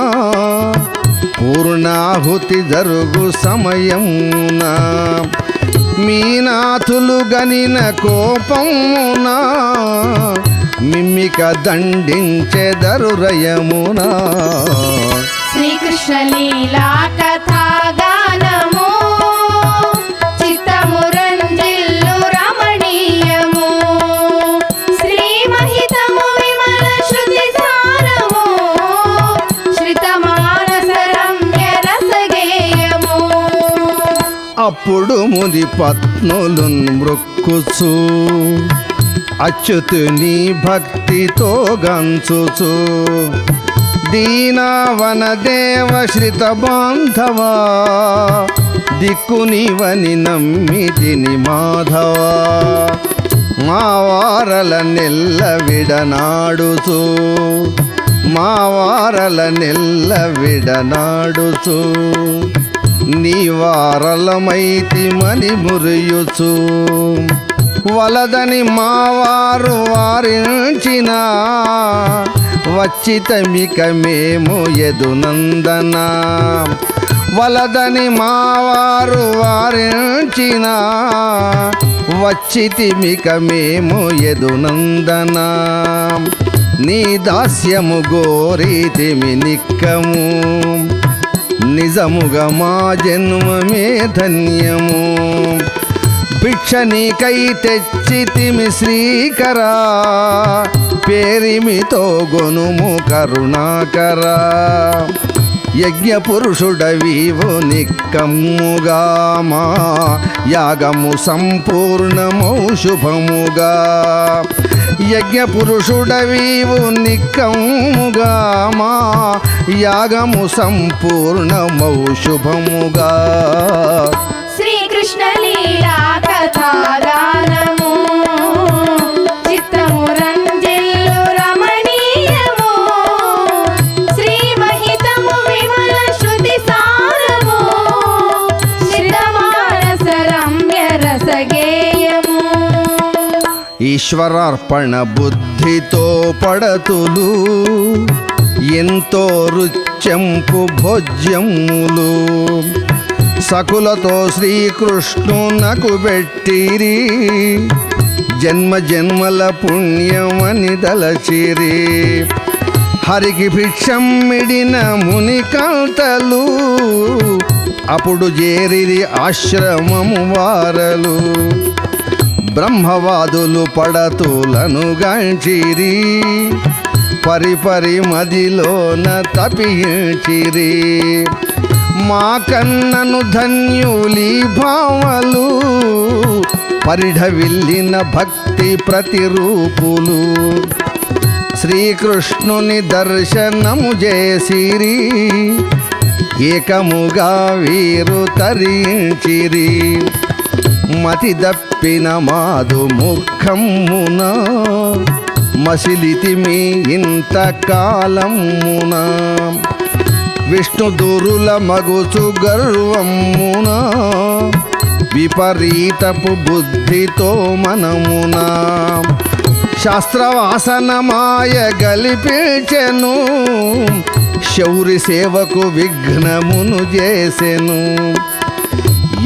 పూర్ణాహుతి జరుగు సమయమున మీనాథులు గనిన కోపమునా మిమ్మిక దండించెదరురయమునా. శ్రీకృష్ణ లీలా కథా గానము చిత్తమురంజిల్లు రమణీయము శ్రీ మహితము విమల శృతి సారము శ్రిత మానస రమ్య రసగేయము. అప్పుడు ముని పత్నులు మృక్కుచు అచ్యుతుని భక్తితో గంచుచు దీనావన దేవ శ్రిత బాంధవా దిక్కునివని నమ్మితిని మాధవా మా వారల నెల్ల విడనాడుచు మా వారల నెల్ల విడనాడుచు నీ వారలమైతి మని మురియుచు వలదని మావారు వారించిన వచ్చితమిక మేము ఎదునందన వలదని మావారు వారించిన వచ్చితిమిక మేము ఎదునందన నీ దాస్యము గోరీతిమి నిక్కము నిజముగా మా జన్మమే ధన్యము భిక్ష నీకై తెచ్చితిమి శ్రీకరా పేరిమితో గొనుము కరుణాకరా యజ్ఞ పురుషుడవీవు నిక్కమ్ముగా మా యాగము సంపూర్ణమౌ శుభముగా యజ్ఞ పురుషుడవీవు నిక్కమ్ముగా మా యాగము సంపూర్ణమౌ శుభముగా. శ్రీకృష్ణ లీలా కథా గానము చిత్తమురంజిల్లు రమణీయము శ్రీ మహితము విమల శృతి సారము శ్రిత మానస రమ్య రసగేయము. ఈశ్వరార్పణ బుద్ధితో పడతులు ఎంతో రుచ్యంపు భోజ్యములు సకులతో శ్రీకృష్ణునకు పెట్టిరి జన్మ జన్మల పుణ్యమని దలచిరి హరికి భిక్షం మిడిన మునికంతలు అప్పుడు చేరిరి ఆశ్రమము వారలు బ్రహ్మవాదులు పడతులను గాంచిరి పరిపరి మదిలోన తపించిరి మా కన్నను ధన్యులి భావలు పరిఢవిల్లిన భక్తి ప్రతిరూపులు శ్రీకృష్ణుని దర్శనము చేసిరి ఏకముగా వీరు తరించిరి మతి దప్పిన మాదు ముఖమున మసిలితిమి ఇంత కాలమున విష్ణు దూరుల మగుచు గర్వమున విపరీతపు బుద్ధితో మనమున శాస్త్రవాసనమాయ గలిపించెను శౌరి సేవకు విఘ్నమును చేసెను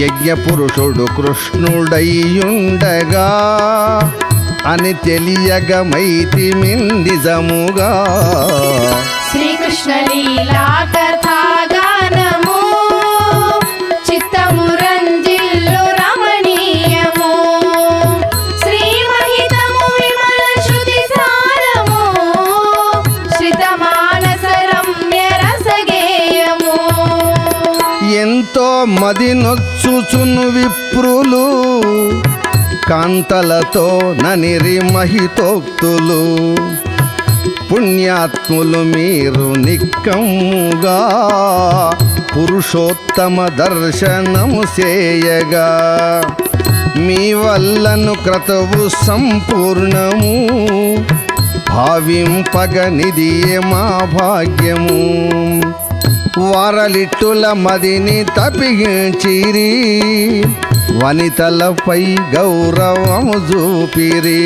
యజ్ఞ పురుషుడు కృష్ణుడయ్యుండగా అని తెలియగమైతి నిజముగా శ్రీకృష్ణ లీలా కథాగానము చిత్తము రంజిల్లు రమణీయము శ్రీమహితము విమల శృతి సారము శ్రితమానస రమ్య రసగేయము ఎంతో మది నొచ్చుచును విప్రులు కాంతలతో ననిరి మహితోక్తులు పుణ్యాత్ములు మీరు నిక్కముగా పురుషోత్తమ దర్శనము చేయగా మీ వల్లను క్రతువు సంపూర్ణము భావింపగనిదియే మా భాగ్యము వారలిట్టుల మదిని తప్పించిరి వనితలపై గౌరవము చూపిరి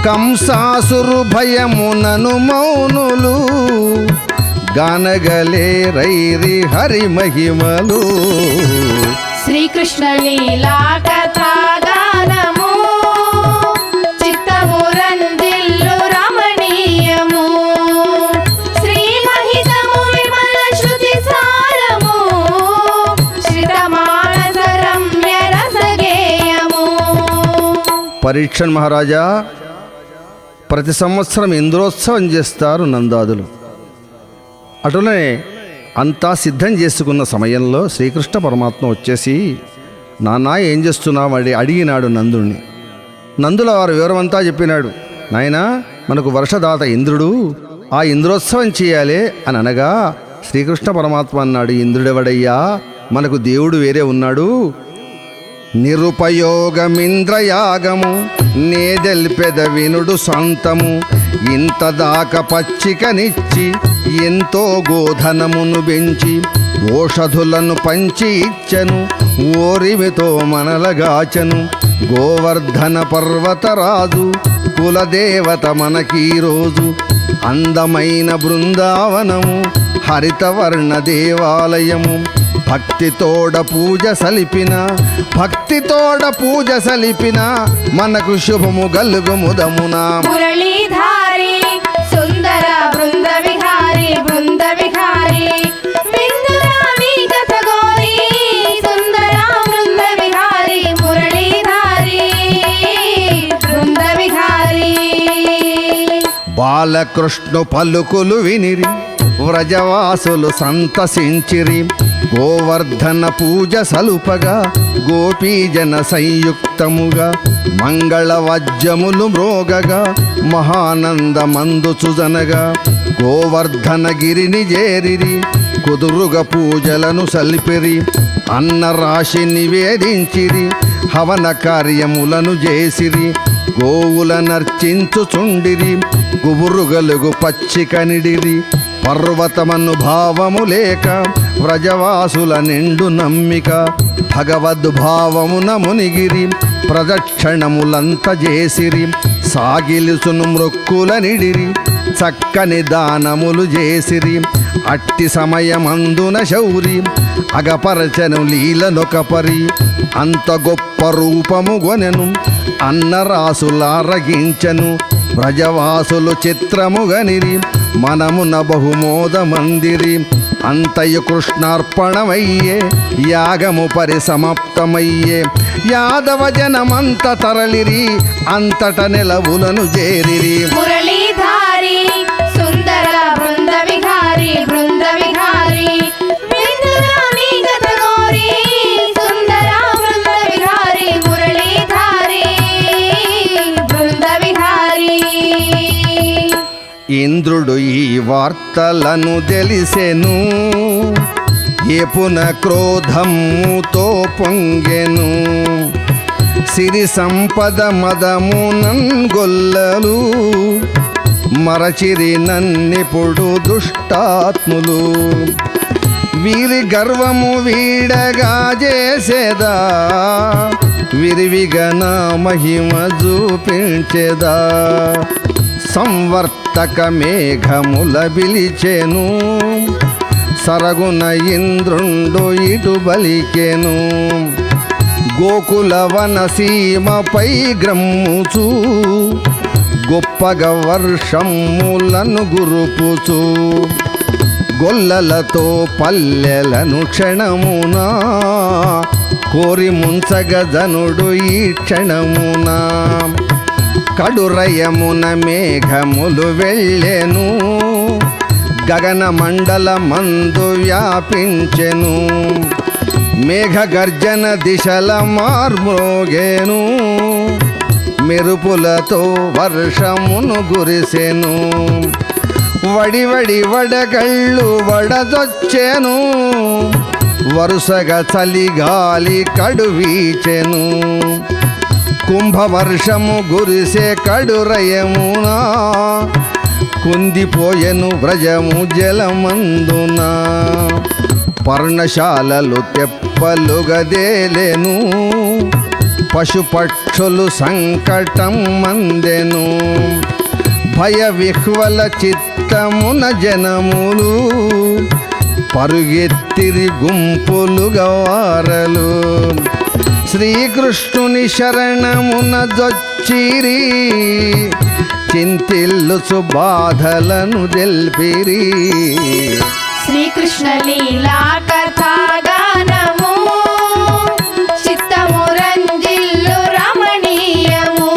కంసాసురు భయమునను మౌనులు గానగలే రైరి హరి మహిమలు శ్రీకృష్ణ లీలా కథాగానము చిత్తము రంజిల్లు రమణీయము శ్రీమహితము విమల శృతి సారము శ్రితమానస రమ్య రసగేయము పరీక్షణ్ మహారాజా ప్రతి సంవత్సరం ఇంద్రోత్సవం చేస్తారు నందాదులు. అటులనే అంతా సిద్ధం చేసుకున్న సమయంలో శ్రీకృష్ణ పరమాత్మ వచ్చేసి నాన్న ఏం చేస్తున్నావు అని అడిగినాడు నందుణ్ణి. నందుల వారు వివరమంతా చెప్పినాడు. నాయనా మనకు వర్షదాత ఇంద్రుడు, ఆ ఇంద్రోత్సవం చేయాలి అని అనగా శ్రీకృష్ణ పరమాత్మ అన్నాడు, ఇంద్రుడెవడయ్యా, మనకు దేవుడు వేరే ఉన్నాడు. నిరుపయోగమింద్రయాగము నేదెల్పెద వినుడు సొంతము ఇంతదాకా పచ్చికనిచ్చి ఎంతో గోధనమును పెంచి ఓషధులను పంచి ఇచ్చను ఓరిమితో మనలగాచను గోవర్ధన పర్వతరాజు కులదేవత మనకీరోజు అందమైన బృందావనము హరితవర్ణ దేవాలయము భక్తితోడ పూజ సలిపిన మనకు శుభము గలుగుముదమున మురళీధారి సుందర బృంద విహారి బిందురావి కథ గోరి సుందర బృంద విహారి మురళీధారి బృంద విహారి బాలకృష్ణ పలుకులు వినిరి వ్రజవాసులు సంతసించిరి గోవర్ధన పూజ సలుపగా గోపీజన సంయుక్తముగా మంగళవజ్యములు మ్రోగగా మహానందమందుచుజనగా గోవర్ధన గిరిని చేరిరి కుదురుగ పూజలను సల్పిరి అన్నరాశి నివేదించిరి హవన కార్యములను చేసిరి గోవులనర్చించుచుండిరి గుబురుగలుగు పచ్చికనిడిరి పర్వతమను భావము లేక వ్రజవాసుల నిండు నమ్మిక భగవద్భావమున మునిగిరి ప్రదక్షిణములంత చేసిరి సాగిలుసును మృక్కుల నిడిరి చక్కని దానములు చేసిరి అట్టి సమయమందున శౌరి అగపరచను లీలనొకపరి అంత గొప్ప రూపము గొనెను అన్నరాసులారగించను వ్రజవాసులు చిత్రముగనిరి మనమున బహుమోద మందిరి అంతయు కృష్ణార్పణమయ్యే యాగము పరిసమాప్తమయ్యే యాదవ జనమంత తరలిరి అంతట నెలవులను చేరిరి మురళీధారి సుందర బృంద విహారి బిందురావి కథ గోరి సుందర బృంద విహారి మురళీధారి బృంద విహారి ఇంద్రుడు ఈ వార్తలను తెలిసెను ఏపున క్రోధముతో పొంగెను సిరి సంపద మదమునన్ గొల్లలు మరచిరి నన్నిప్పుడు దుష్టాత్ములు. వీరి గర్వము వీడగా చేసేదా, విరివిగా నా మహిమ చూపించేదా. సంవర్తక మేఘముల పిలిచెను, సరగున ఇంద్రుండు ఇటు బలికెను. గోకుల వనసీమపై గ్రమ్ముచు, గొప్పగా వర్షములను గురుపుచు. గొల్లలతో పల్లెలను క్షణమున, కోరి ముంచగజనుడు ఈ క్షణమున. కడురయమున మేఘములు వెళ్ళెను, గగన మండల మందు వ్యాపించెను. మేఘ గర్జన దిశల మార్మోగేను, మెరుపులతో వర్షమును గురిసెను. వడివడి వడగళ్ళు వడదొచ్చెను, వరుసగా చలిగాలి కడువీచెను. కుంభవర్షము గురిసే కడురయమున, కుందిపోయెను వ్రజము జలమందున. పర్ణశాలలు తెప్పలుగదేలెను, పశుపక్షులు సంకటం మందెను. భయ విహ్వల చిత్తమున జనములు, పరుగెత్తిరి గుంపులుగా వారలు. శ్రీకృష్ణుని శరణమున జొచ్చిరి, చింతిల్లుచు బాధలను తెల్పిరి. శ్రీకృష్ణ లీలా కథాగానము, చిత్తము రంజిల్లు రమణీయము.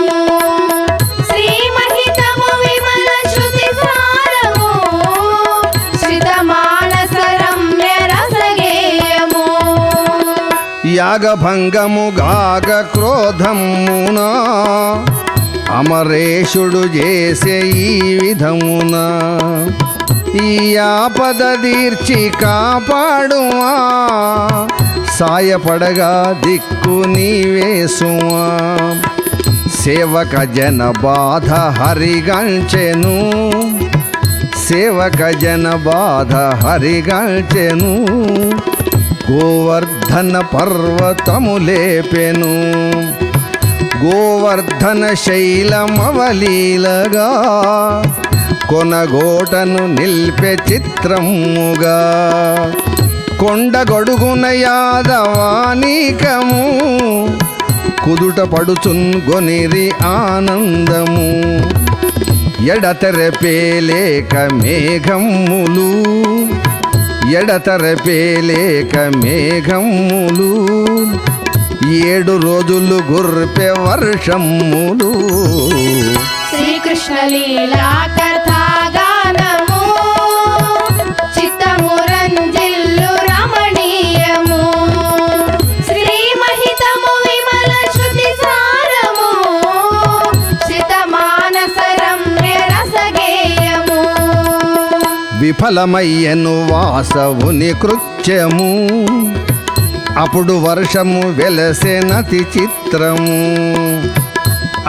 శ్రీ మహితము విమల శృతి సారము, శ్రిత మానస రమ్య రసగేయము. యాగభంగము గాగ క్రోధమున, అమరేశుడు చేసే ఈ విధమున. ఈ ఆపద తీర్చి కాపాడువా, సాయపడగా దిక్కు నీవేసువా. సేవక జన బాధ హరిగంచెను, సేవక జన బాధ హరిగంచెను. గోవర్ధన పర్వతము లేపెను, గోవర్ధన శైలమవలీలగా. కొనగోటను నిల్పె చిత్రముగా, కొండగొడుగున యాదవానీకము. కుదుట పడుచున్ గొనిరి ఆనందము, ఎడతెరపేలేక మేఘములు, ఎడతెరపేలేక మేఘములు. 7 రోజులు గుర్పె వర్షములు. శ్రీకృష్ణ లీలా కథాగానము, చిత్తము రంజిల్లు రమణీయము. శ్రీ మహితము విమల శృతి సారము, శ్రిత మానస రమ్య రసగేయము. విఫలమయ్యను వాసవుని కృత్యము, అప్పుడు వర్షము వెలసెనతి చిత్రము.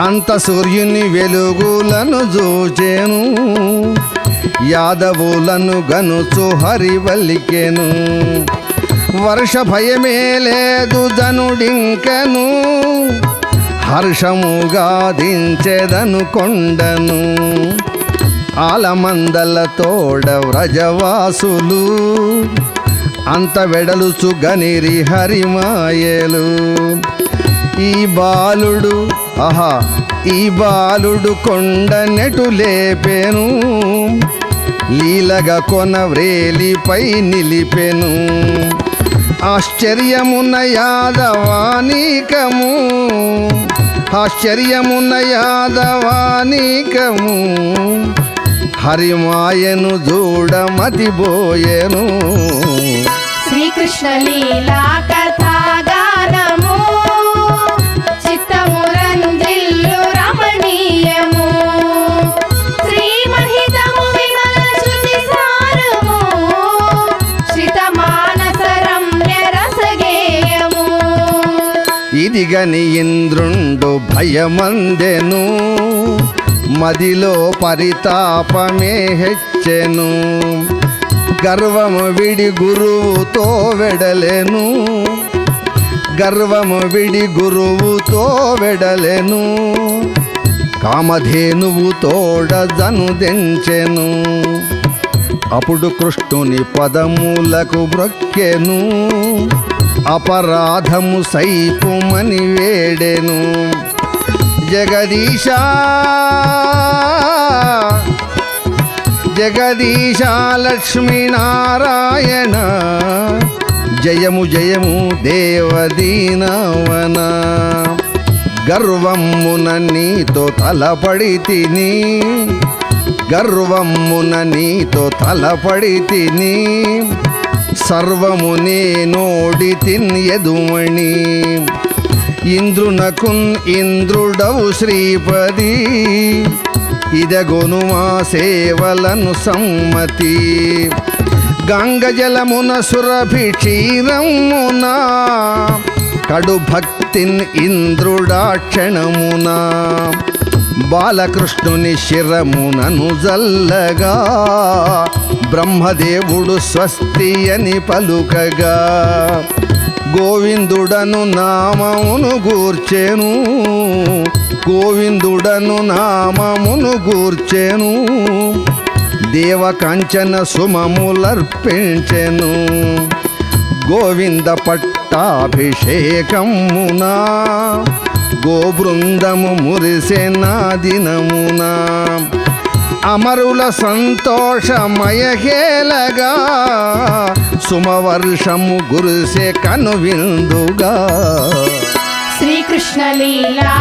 అంత సూర్యుని వెలుగులను చూచెను, యాదవులను గనుచు హరివలికెను. వర్ష భయమే లేదు జనుడింకను, హర్షముగా దించెదను కొండను. ఆలమందల తోడ వ్రజవాసులు, అంత వెడలుచు గనిరి హరిమాయలు. ఈ బాలుడు ఆహా ఈ బాలుడు కొండ నెటు లేపెను, లీలగా కొన వ్రేలిపై నిలిపెను. ఆశ్చర్యమున యాదవానీకము, ఆశ్చర్యమున యాదవానీకము. హరిమాయను చూడమతిబోయెను. శ్రీకృష్ణ లీలా కథాగానము, చిత్తము రంజిల్లు రమణీయము. శ్రీ మహితము విమల శృతి సారము, శ్రిత మానస రమ్య రసగేయము. ఇదిగని ఇంద్రుండు భయమందెను, మదిలో పరితాపమే హెచ్చెను. గర్వము విడి గురువుతో వెడలెను, గర్వము విడి గురువుతో వెడలెను. కామధేనువు తోడజను దెంచెను. అప్పుడు కృష్ణుని పదములకు బ్రొక్కెను. అపరాధము సైపుమని వేడెను. జగదీశా జగదీశా లక్ష్మీనారాయణ, జయము జయము దేవదీనవన. గర్వమున నీతో తలపడి తిని, గర్వమున నీతో తలపడి తిని. సర్వము నేనోడి తిన్యదుమణి. ఇంద్రునకున్ ఇంద్రుడవు శ్రీపది, ఇదగొను మా సేవలను సమ్మతి. గంగజలమున సురభి క్షీరమున, కడు భక్తిన్ ఇంద్రుడా క్షణమున. బాలకృష్ణుని శిరమునను జల్లగా, బ్రహ్మదేవుడు స్వస్తి అని పలుకగా. గోవిందుడను నామమును గూర్చెను, గోవిందుడను నామమును గూర్చెను. దేవకాంచన సుమములర్పించెను. గోవింద పట్టాభిషేకమునా, గోబృందము మురిసెనా దినమునా. అమరుల సంతోషమయహేలగా, సుమవర్షము గురిసె కనువిందుగా. శ్రీకృష్ణ లీలా